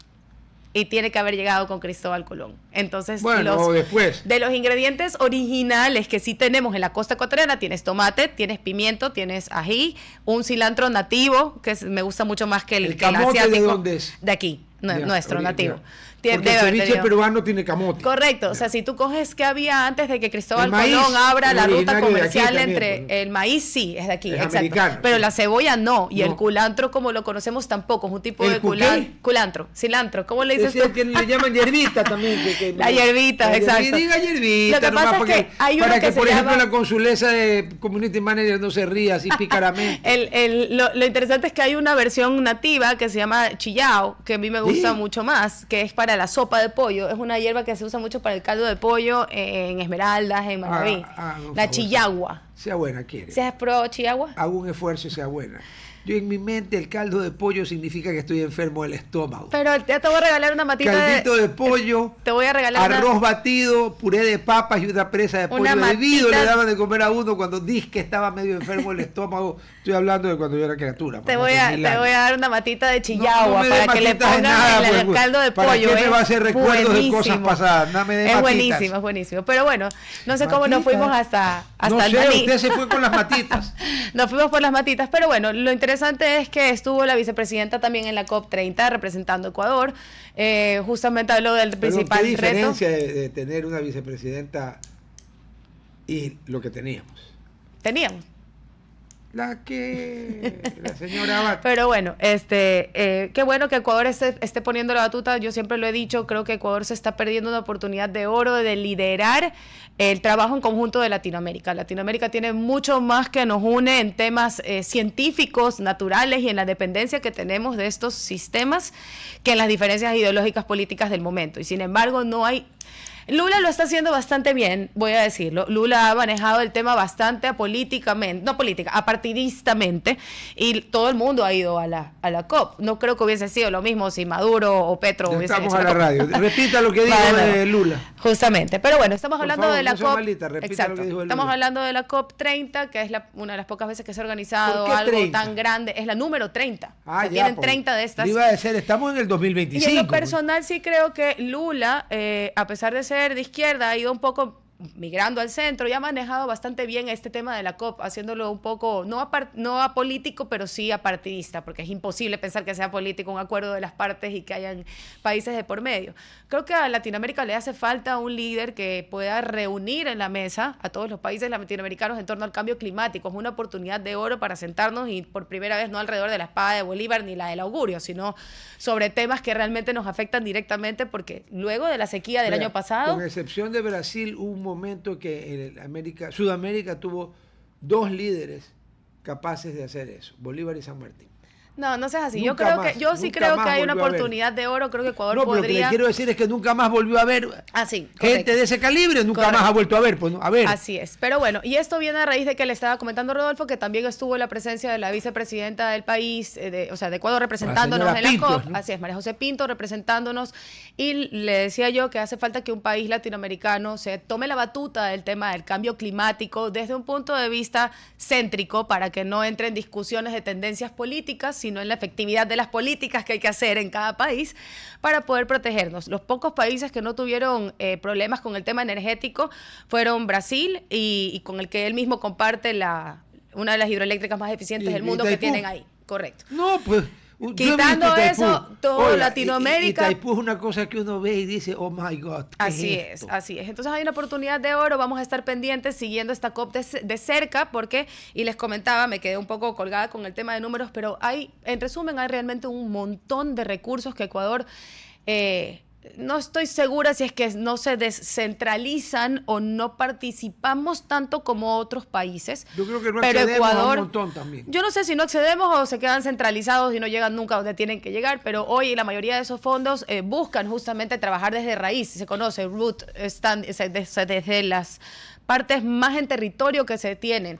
y tiene que haber llegado con Cristóbal Colón. Entonces, después. De los ingredientes originales que sí tenemos en la costa ecuatoriana, tienes tomate, tienes pimiento, tienes ají, un cilantro nativo, que me gusta mucho más que el camote. asiático. ¿De dónde es? De aquí, nuestro nativo. Porque el ceviche peruano tiene camote. Correcto, o sea, si tú coges que había antes de que Cristóbal Colón abra la ruta comercial entre el maíz, sí, es de aquí, es exacto. Americano, pero sí. La cebolla no, y el culantro como lo conocemos tampoco, es un tipo de culantro, cilantro, ¿cómo le dices tú? Que le llaman hierbita también. La hierbita, exacto. Diga hierbita, lo que pasa es que hay uno para que se por ejemplo llama... la consuleza de Community Manager no se ría así pícaramente. Lo interesante es que hay una versión nativa que se llama chillao, que a mí me gusta mucho más, que es para la sopa de pollo. Es una hierba que se usa mucho para el caldo de pollo en Esmeraldas, en Manabí. La chillagua. Sea buena, quiere. ¿Se has probado chillagua? Hago un esfuerzo y sea buena. Yo en mi mente el caldo de pollo significa que estoy enfermo del estómago. Pero ya te voy a regalar una matita Caldito de pollo, te voy a regalar arroz batido, puré de papas y una presa de pollo debido le daban de comer a uno cuando dije que estaba medio enfermo del estómago. Estoy hablando de cuando yo era criatura. Te voy a dar una matita de chillagua para que le pongan en el caldo de pollo. ¿Para qué me va a hacer recuerdos de cosas pasadas? No me dé matitas. Es buenísimo. Pero bueno, no sé cómo nos fuimos hasta no el sé, maní. usted se fue con las matitas. Nos fuimos por las matitas, pero bueno, lo interesante es que estuvo la vicepresidenta también en la COP30 representando a Ecuador. Justamente habló del principal reto. ¿Qué diferencia de tener una vicepresidenta y lo que teníamos? Teníamos. La señora Abad. Pero bueno, qué bueno que Ecuador esté poniendo la batuta. Yo siempre lo he dicho, creo que Ecuador se está perdiendo una oportunidad de oro de liderar el trabajo en conjunto de Latinoamérica. Latinoamérica tiene mucho más que nos une en temas científicos, naturales y en la dependencia que tenemos de estos sistemas que en las diferencias ideológicas políticas del momento. Y sin embargo, no hay... Lula lo está haciendo bastante bien, voy a decirlo. Lula ha manejado el tema bastante apartidistamente, y todo el mundo ha ido a la COP. No creo que hubiese sido lo mismo si Maduro o Petro hubiesen hecho Estamos a la radio. Repita lo que dijo Lula. Justamente. Pero bueno, estamos hablando de la COP. Exacto. Estamos hablando de la COP 30, que es una de las pocas veces que se ha organizado algo 30? Tan grande. Es la número 30. Tienen 30 de estas. Iba a decir, estamos en el 2025. Y en lo personal sí creo que Lula, a pesar de ser de izquierda, ha ido un poco migrando al centro y ha manejado bastante bien este tema de la COP, haciéndolo un poco, no apolítico, pero sí apartidista, porque es imposible pensar que sea político un acuerdo de las partes y que hayan países de por medio. Creo que a Latinoamérica le hace falta un líder que pueda reunir en la mesa a todos los países latinoamericanos en torno al cambio climático. Es una oportunidad de oro para sentarnos y por primera vez no alrededor de la espada de Bolívar ni la del augurio, sino sobre temas que realmente nos afectan directamente, porque luego de la sequía del año pasado... Con excepción de Brasil, hubo un momento que Sudamérica tuvo dos líderes capaces de hacer eso, Bolívar y San Martín. No, no seas así. Nunca más, Yo sí nunca creo más que hay una volvió a haber. oportunidad de oro. Creo que Ecuador No, pero lo que podría... le quiero decir es que nunca más volvió a haber sí, gente de ese calibre, nunca Correcto. más ha vuelto a ver. Pues, ¿no? A ver. Así es. Pero bueno, y esto viene a raíz de que le estaba comentando Rodolfo, que también estuvo la presencia de la vicepresidenta del país, de Ecuador, representándonos señora en la Pinto, COP. ¿no? Así es, María José Pinto representándonos. Y le decía yo que hace falta que un país latinoamericano se tome la batuta del tema del cambio climático desde un punto de vista céntrico, para que no entre en discusiones de tendencias políticas, sino en la efectividad de las políticas que hay que hacer en cada país para poder protegernos. Los pocos países que no tuvieron problemas con el tema energético fueron Brasil y con el que él mismo comparte una de las hidroeléctricas más eficientes Y del mundo que Itaipú. tienen ahí. Correcto. No, pues. yo he visto Quitando Itaipú. eso, todo Oiga, Latinoamérica- Itaipú es una cosa que uno ve y dice, oh my God. ¿qué Así es es, esto? así es. Entonces hay una oportunidad de oro, vamos a estar pendientes siguiendo esta COP de cerca, porque, y les comentaba, me quedé un poco colgada con el tema de números, pero en resumen, hay realmente un montón de recursos que Ecuador... no estoy segura si es que no se descentralizan o no participamos tanto como otros países. Yo creo que no pero accedemos a un Ecuador, montón también. yo no sé si no accedemos o se quedan centralizados y no llegan nunca donde tienen que llegar, pero hoy la mayoría de esos fondos buscan justamente trabajar desde raíz. Se conoce root, desde las partes más en territorio que se tienen.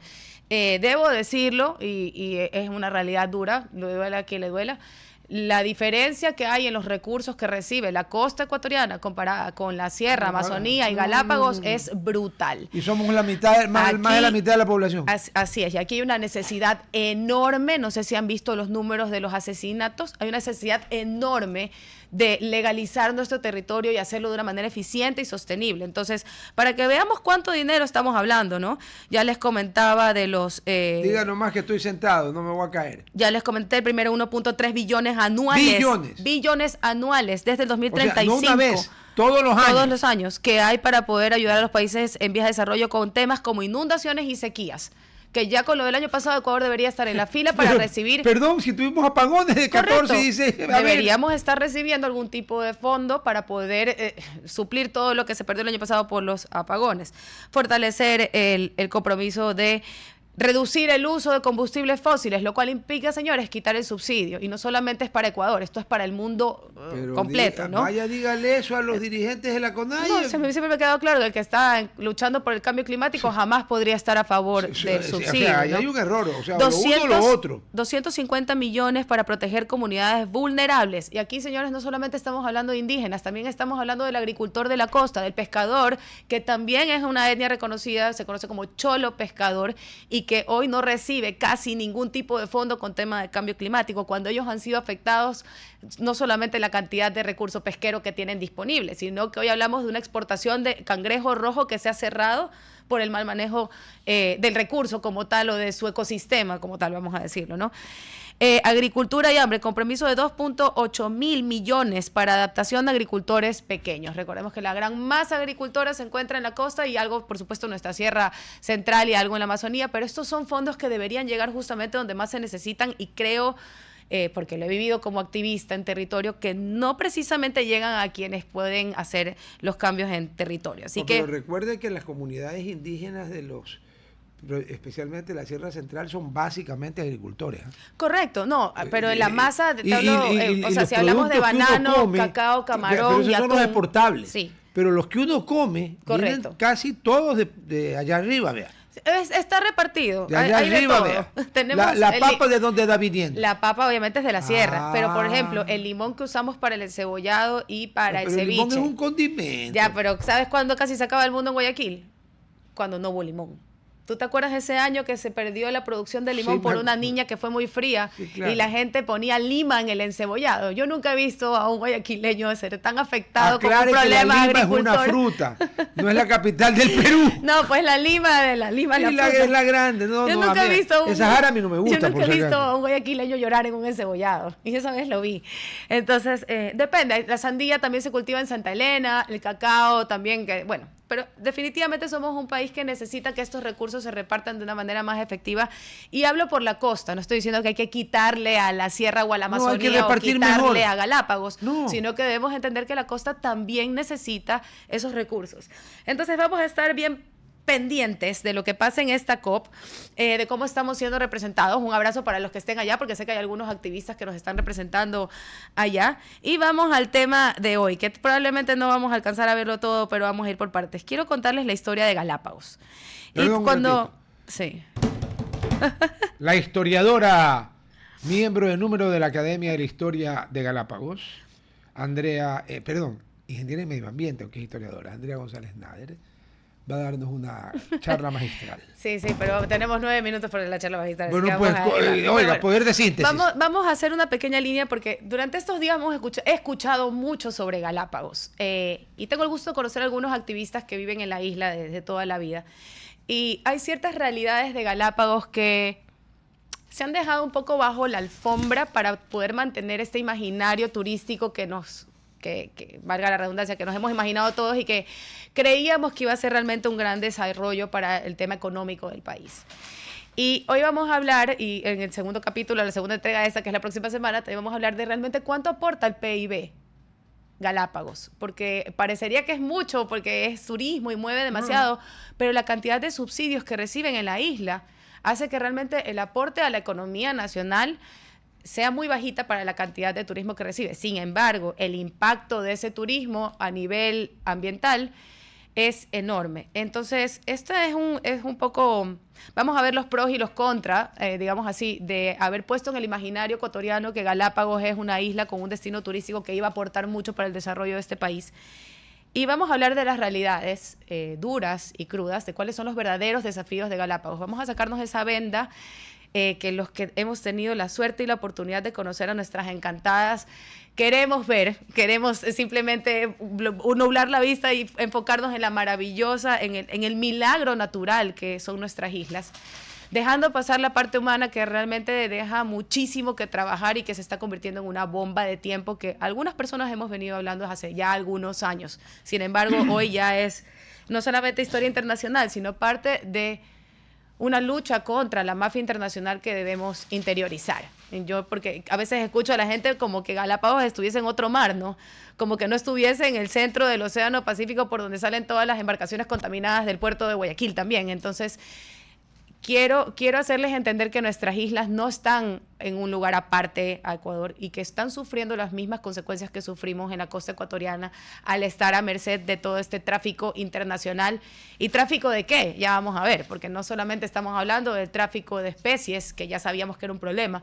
Debo decirlo, y es una realidad dura, le duela a quien le duela, la diferencia que hay en los recursos que recibe la costa ecuatoriana comparada con la Sierra, Amazonía y Galápagos es brutal. Y somos la mitad, más de la mitad de la población. Así es, y aquí hay una necesidad enorme, no sé si han visto los números de los asesinatos, hay una necesidad enorme de legalizar nuestro territorio y hacerlo de una manera eficiente y sostenible. Entonces, para que veamos cuánto dinero estamos hablando, ¿no? Ya les comentaba de los... Diga nomás que estoy sentado, no me voy a caer. Ya les comenté el primero 1.3 billones anuales. Billones anuales desde el 2035. O sea, no una vez, todos los años. Todos los años que hay para poder ayudar a los países en vías de desarrollo con temas como inundaciones y sequías. Que ya con lo del año pasado Ecuador debería estar en la fila para recibir... Perdón, si tuvimos apagones de 14 y 16... Deberíamos estar recibiendo algún tipo de fondo para poder suplir todo lo que se perdió el año pasado por los apagones. Fortalecer el compromiso de reducir el uso de combustibles fósiles, lo cual implica, señores, quitar el subsidio. Y no solamente es para Ecuador, esto es para el mundo completo, ¿no? Vaya, dígale eso a los dirigentes de la CONAIE. No, siempre me ha quedado claro que el que está luchando por el cambio climático jamás podría estar a favor del subsidio. O sea, ahí ¿no? hay un error, o sea, lo uno o lo otro. 250 millones para proteger comunidades vulnerables. Y aquí, señores, no solamente estamos hablando de indígenas, también estamos hablando del agricultor de la costa, del pescador, que también es una etnia reconocida, se conoce como cholo pescador, y que hoy no recibe casi ningún tipo de fondo con tema de cambio climático, cuando ellos han sido afectados no solamente la cantidad de recursos pesqueros que tienen disponibles, sino que hoy hablamos de una exportación de cangrejo rojo que se ha cerrado por el mal manejo del recurso como tal o de su ecosistema como tal, vamos a decirlo, ¿no? Agricultura y hambre, compromiso de 2.8 mil millones para adaptación de agricultores pequeños. Recordemos que la gran masa agricultora se encuentra en la costa y algo, por supuesto, en nuestra Sierra Central y algo en la Amazonía, pero estos son fondos que deberían llegar justamente donde más se necesitan y creo, porque lo he vivido como activista en territorio, que no precisamente llegan a quienes pueden hacer los cambios en territorio. Así que... Pero recuerde que las comunidades indígenas especialmente la Sierra Central, son básicamente agricultores. Correcto, no, pero en la masa, o sea, si hablamos de banano, cacao, camarón pero esos y son atún, los exportables. Sí. Pero los que uno come, Correcto, vienen casi todos de allá arriba, vea. Está repartido. De allá hay arriba, de todo. vea. Tenemos La papa de dónde está viniendo. La papa obviamente es de la sierra, pero por Ah. ejemplo, el limón que usamos para el encebollado y para el Pero ceviche. el limón es un condimento. Ya, pero ¿sabes cuándo casi se acaba el mundo en Guayaquil? Cuando no hubo limón. ¿Tú te acuerdas de ese año que se perdió la producción de limón Sí, por una niña que fue muy fría, sí, claro, y la gente ponía lima en el encebollado? Yo nunca he visto a un guayaquileño ser tan afectado con un Aclare que problema la lima agricultor. es una fruta, no es la capital del Perú. No, pues la lima Sí, fruta. es la grande. No, Yo no, nunca a mí, he visto esa jara a mí no me gusta. Yo nunca por he si visto acaso. a un guayaquileño llorar en un encebollado. Y esa vez lo vi. Entonces, depende. La sandía también se cultiva en Santa Elena, el cacao también, que bueno. Pero definitivamente somos un país que necesita que estos recursos se repartan de una manera más efectiva. Y hablo por la costa. No estoy diciendo que hay que quitarle a la sierra o a la No, hay Amazonía que o repartir quitarle mejor. a Galápagos, No. sino que debemos entender que la costa también necesita esos recursos. Entonces vamos a estar bien pendientes de lo que pasa en esta COP, de cómo estamos siendo representados. Un abrazo para los que estén allá, porque sé que hay algunos activistas que nos están representando allá. Y vamos al tema de hoy, que probablemente no vamos a alcanzar a verlo todo, pero vamos a ir por partes. Quiero contarles la historia de Galápagos. Perdón, y cuando... Sí. La historiadora, miembro de número de la Academia de la Historia de Galápagos, ingeniera en medio ambiente, aunque es historiadora, Andrea González Nader, va a darnos una charla magistral. Sí, pero tenemos 9 minutos para la charla magistral. Bueno, pues, oiga, poder de síntesis. Vamos a hacer una pequeña línea porque durante estos días he escuchado mucho sobre Galápagos y tengo el gusto de conocer a algunos activistas que viven en la isla desde toda la vida. Y hay ciertas realidades de Galápagos que se han dejado un poco bajo la alfombra para poder mantener este imaginario turístico que valga la redundancia, que nos hemos imaginado todos y que creíamos que iba a ser realmente un gran desarrollo para el tema económico del país. Y hoy vamos a hablar, y en el segundo capítulo, la segunda entrega de esta, que es la próxima semana, también vamos a hablar de realmente cuánto aporta el PIB Galápagos, porque parecería que es mucho, porque es turismo y mueve demasiado, pero la cantidad de subsidios que reciben en la isla hace que realmente el aporte a la economía nacional sea muy bajita para la cantidad de turismo que recibe. Sin embargo, el impacto de ese turismo a nivel ambiental es enorme. Entonces, esto es un poco... Vamos a ver los pros y los contras, digamos así, de haber puesto en el imaginario ecuatoriano que Galápagos es una isla con un destino turístico que iba a aportar mucho para el desarrollo de este país. Y vamos a hablar de las realidades duras y crudas, de cuáles son los verdaderos desafíos de Galápagos. Vamos a sacarnos esa venda que los que hemos tenido la suerte y la oportunidad de conocer a nuestras encantadas queremos ver, queremos simplemente nublar la vista y enfocarnos en la maravillosa, en el milagro natural que son nuestras islas, dejando pasar la parte humana que realmente deja muchísimo que trabajar y que se está convirtiendo en una bomba de tiempo que algunas personas hemos venido hablando hace ya algunos años. Sin embargo, hoy ya es no solamente historia internacional, sino parte de una lucha contra la mafia internacional que debemos interiorizar. Porque a veces escucho a la gente como que Galápagos estuviese en otro mar, ¿no? Como que no estuviese en el centro del Océano Pacífico por donde salen todas las embarcaciones contaminadas del puerto de Guayaquil también. Entonces, quiero hacerles entender que nuestras islas no están en un lugar aparte a Ecuador y que están sufriendo las mismas consecuencias que sufrimos en la costa ecuatoriana al estar a merced de todo este tráfico internacional. ¿Y tráfico de qué? Ya vamos a ver, porque no solamente estamos hablando del tráfico de especies, que ya sabíamos que era un problema,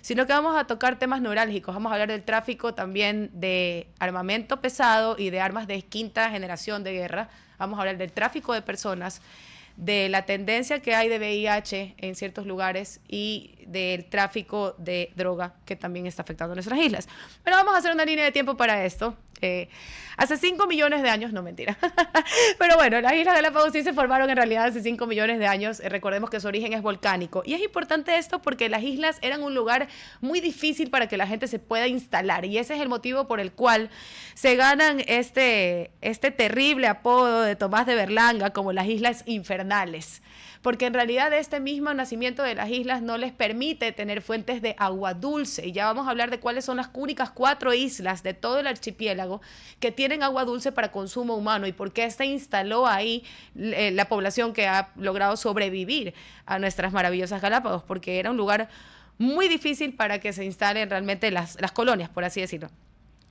sino que vamos a tocar temas neurálgicos. Vamos a hablar del tráfico también de armamento pesado y de armas de quinta generación de guerra. Vamos a hablar del tráfico de personas, de la tendencia que hay de VIH en ciertos lugares y del tráfico de droga que también está afectando a nuestras islas. Pero vamos a hacer una línea de tiempo para esto. Hace 5 millones de años, no mentira, pero bueno, las Islas Galápagos sí se formaron en realidad hace 5 millones de años. Recordemos que su origen es volcánico y es importante esto porque las islas eran un lugar muy difícil para que la gente se pueda instalar y ese es el motivo por el cual se ganan este terrible apodo de Tomás de Berlanga como las Islas Infernales, porque en realidad este mismo nacimiento de las islas no les permite tener fuentes de agua dulce. Y ya vamos a hablar de cuáles son las únicas 4 islas de todo el archipiélago que tienen agua dulce para consumo humano y por qué se instaló ahí la población que ha logrado sobrevivir a nuestras maravillosas Galápagos, porque era un lugar muy difícil para que se instalen realmente las colonias, por así decirlo.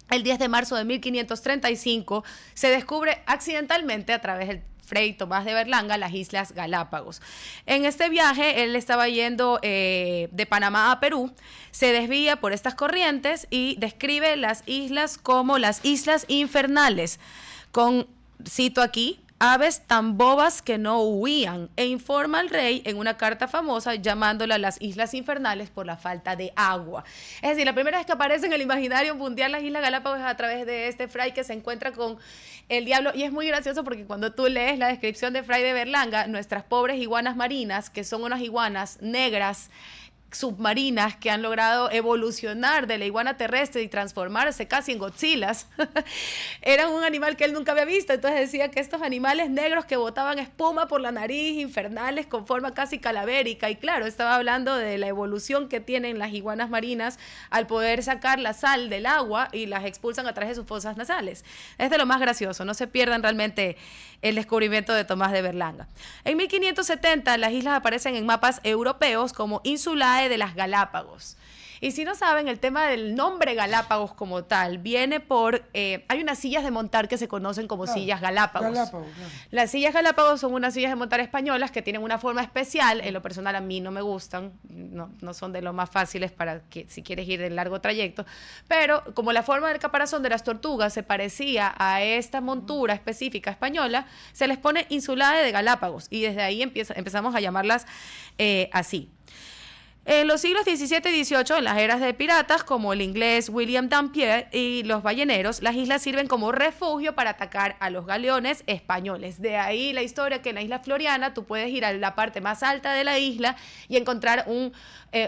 El 10 de marzo de 1535 se descubre accidentalmente a través del Fray Tomás de Berlanga las Islas Galápagos. En este viaje, él estaba yendo de Panamá a Perú, se desvía por estas corrientes y describe las islas como las Islas Infernales, cito aquí, aves tan bobas que no huían, e informa al rey en una carta famosa llamándola las Islas Infernales por la falta de agua. Es decir, la primera vez que aparece en el imaginario mundial las Islas Galápagos es a través de este fray que se encuentra con el diablo, y es muy gracioso porque cuando tú lees la descripción de Fray de Berlanga, nuestras pobres iguanas marinas, que son unas iguanas negras, submarinas que han logrado evolucionar de la iguana terrestre y transformarse casi en Godzillas, eran un animal que él nunca había visto. Entonces decía que estos animales negros que botaban espuma por la nariz, infernales, con forma casi calavérica, y claro, estaba hablando de la evolución que tienen las iguanas marinas al poder sacar la sal del agua y las expulsan a través de sus fosas nasales. Es de lo más gracioso, no se pierdan realmente el descubrimiento de Tomás de Berlanga. En 1570 las islas aparecen en mapas europeos como Insulae de las Galápagos. Y si no saben, el tema del nombre Galápagos como tal viene por... hay unas sillas de montar que se conocen como sillas Galápagos. Claro. Las sillas Galápagos son unas sillas de montar españolas que tienen una forma especial. En lo personal a mí no me gustan, no son de lo más fáciles para que si quieres ir de largo trayecto. Pero como la forma del caparazón de las tortugas se parecía a esta montura específica española, se les pone Insulae de Galápagos. Y desde ahí empezamos a llamarlas así. En los siglos XVII y XVIII, en las eras de piratas, como el inglés William Dampier y los balleneros, las islas sirven como refugio para atacar a los galeones españoles. De ahí la historia que en la isla Floriana tú puedes ir a la parte más alta de la isla y encontrar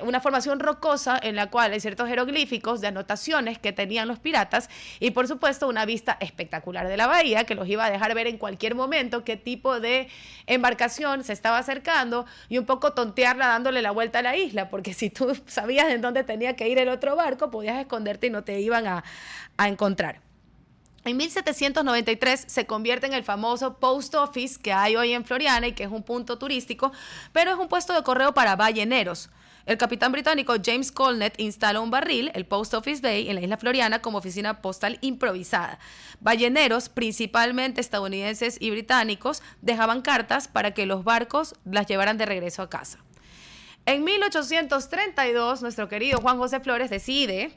una formación rocosa en la cual hay ciertos jeroglíficos de anotaciones que tenían los piratas y, por supuesto, una vista espectacular de la bahía que los iba a dejar ver en cualquier momento qué tipo de embarcación se estaba acercando y un poco tontearla dándole la vuelta a la isla, porque si tú sabías en dónde tenía que ir el otro barco, podías esconderte y no te iban a encontrar. En 1793 se convierte en el famoso Post Office que hay hoy en Floriana y que es un punto turístico, pero es un puesto de correo para balleneros. El capitán británico James Colnett instala un barril, el Post Office Bay, en la isla Floriana como oficina postal improvisada. Balleneros, principalmente estadounidenses y británicos, dejaban cartas para que los barcos las llevaran de regreso a casa. En 1832, nuestro querido Juan José Flores decide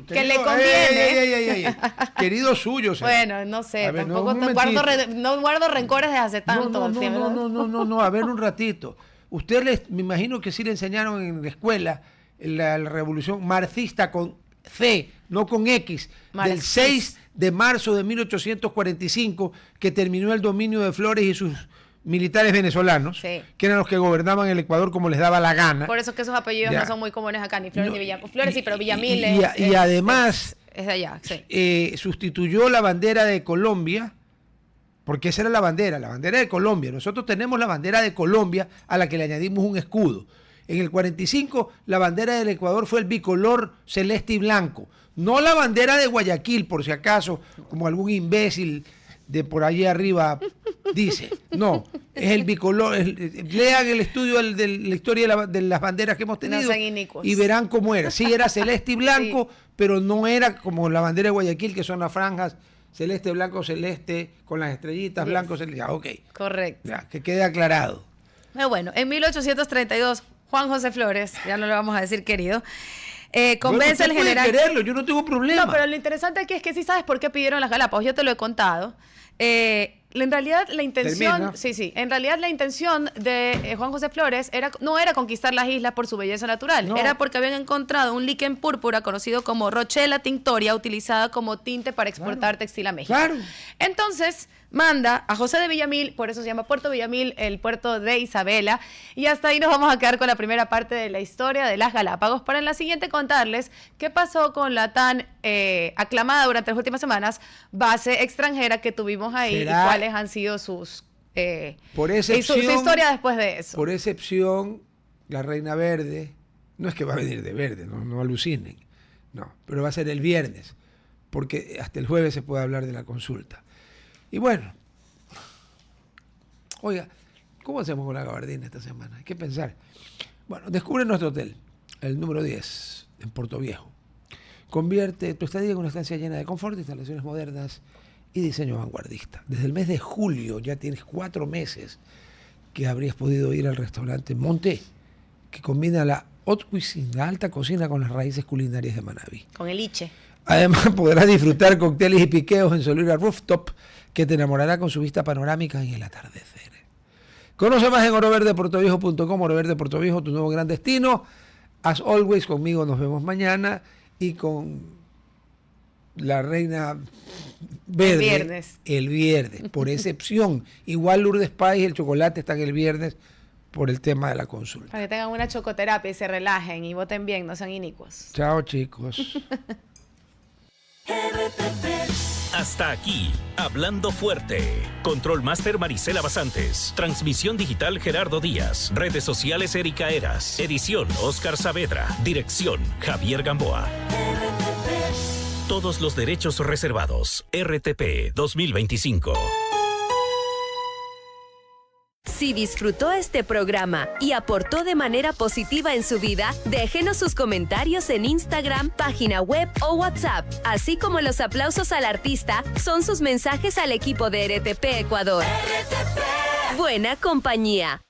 que le conviene... Querido suyo. Bueno, no sé, ver, tampoco no guardo rencores desde hace tanto tiempo. No, a ver un ratito. Ustedes, me imagino que sí le enseñaron en la escuela la revolución marxista con C, no con X, del 6 de marzo de 1845, que terminó el dominio de Flores y sus militares venezolanos, que eran los que gobernaban el Ecuador como les daba la gana. Por eso que esos apellidos no son muy comunes acá, ni Flores ni Villamil. Flores sí, pero Villamil y además es de allá, sí. Sustituyó la bandera de Colombia, porque esa era la bandera de Colombia. Nosotros tenemos la bandera de Colombia a la que le añadimos un escudo. En el 45 la bandera del Ecuador fue el bicolor celeste y blanco, no la bandera de Guayaquil, por si acaso, como algún imbécil de por allí arriba dice. No, es el bicolor. Lean el estudio de la historia de las banderas que hemos tenido y verán cómo era. Sí, era celeste y blanco, pero no era como la bandera de Guayaquil, que son las franjas celeste, blanco, celeste, con las estrellitas, blanco, celeste. Ya, ok. Correcto. Ya, que quede aclarado. Bueno, en 1832, Juan José Flores, ya no le vamos a decir querido, convence al general... Puede quererlo, yo no tengo problema. No, pero lo interesante aquí es que sí sabes por qué pidieron las Galápagos, yo te lo he contado. En realidad la intención, en realidad la intención de Juan José Flores no era conquistar las islas por su belleza natural, era porque habían encontrado un líquen púrpura conocido como Rochela tinctoria, utilizada como tinte para exportar textil a México. Claro. Entonces manda a José de Villamil, por eso se llama Puerto Villamil, el puerto de Isabela, y hasta ahí nos vamos a quedar con la primera parte de la historia de las Galápagos, para en la siguiente contarles qué pasó con la tan aclamada durante las últimas semanas base extranjera que tuvimos ahí y cuáles han sido sus su historia después de eso. Por excepción, la Reina Verde, no es que va a venir de verde, no alucinen, no, pero va a ser el viernes, porque hasta el jueves se puede hablar de la consulta. Y bueno, oiga, ¿cómo hacemos con la gabardina esta semana? Hay que pensar. Bueno, descubre nuestro hotel, el número 10, en Puerto Viejo. Convierte tu estadía en una estancia llena de confort, instalaciones modernas y diseño vanguardista. Desde el mes de julio, ya tienes 4 meses que habrías podido ir al restaurante Monté, que combina la haute cuisine, la alta cocina, con las raíces culinarias de Manabí. Con el Iche. Además podrás disfrutar cócteles y piqueos en Solera Rooftop, que te enamorará con su vista panorámica en el atardecer. Conoce más en oroverdeportoviejo.com. Oro Verde Puerto Viejo, tu nuevo gran destino. As always, conmigo nos vemos mañana y con la Reina Verde el viernes, por excepción. Igual Lourdes Páez, el chocolate están el viernes por el tema de la consulta. Para que tengan una chocoterapia y se relajen y voten bien, no sean inicuos. Chao, chicos. Hasta aquí, Hablando Fuerte. Control Master Marisela Basantes. Transmisión digital Gerardo Díaz. Redes sociales Erika Eras. Edición Oscar Saavedra. Dirección Javier Gamboa. Todos los derechos reservados. RTP 2025. Si disfrutó este programa y aportó de manera positiva en su vida, déjenos sus comentarios en Instagram, página web o WhatsApp, así como los aplausos al artista son sus mensajes al equipo de RTP Ecuador. RTP. Buena compañía.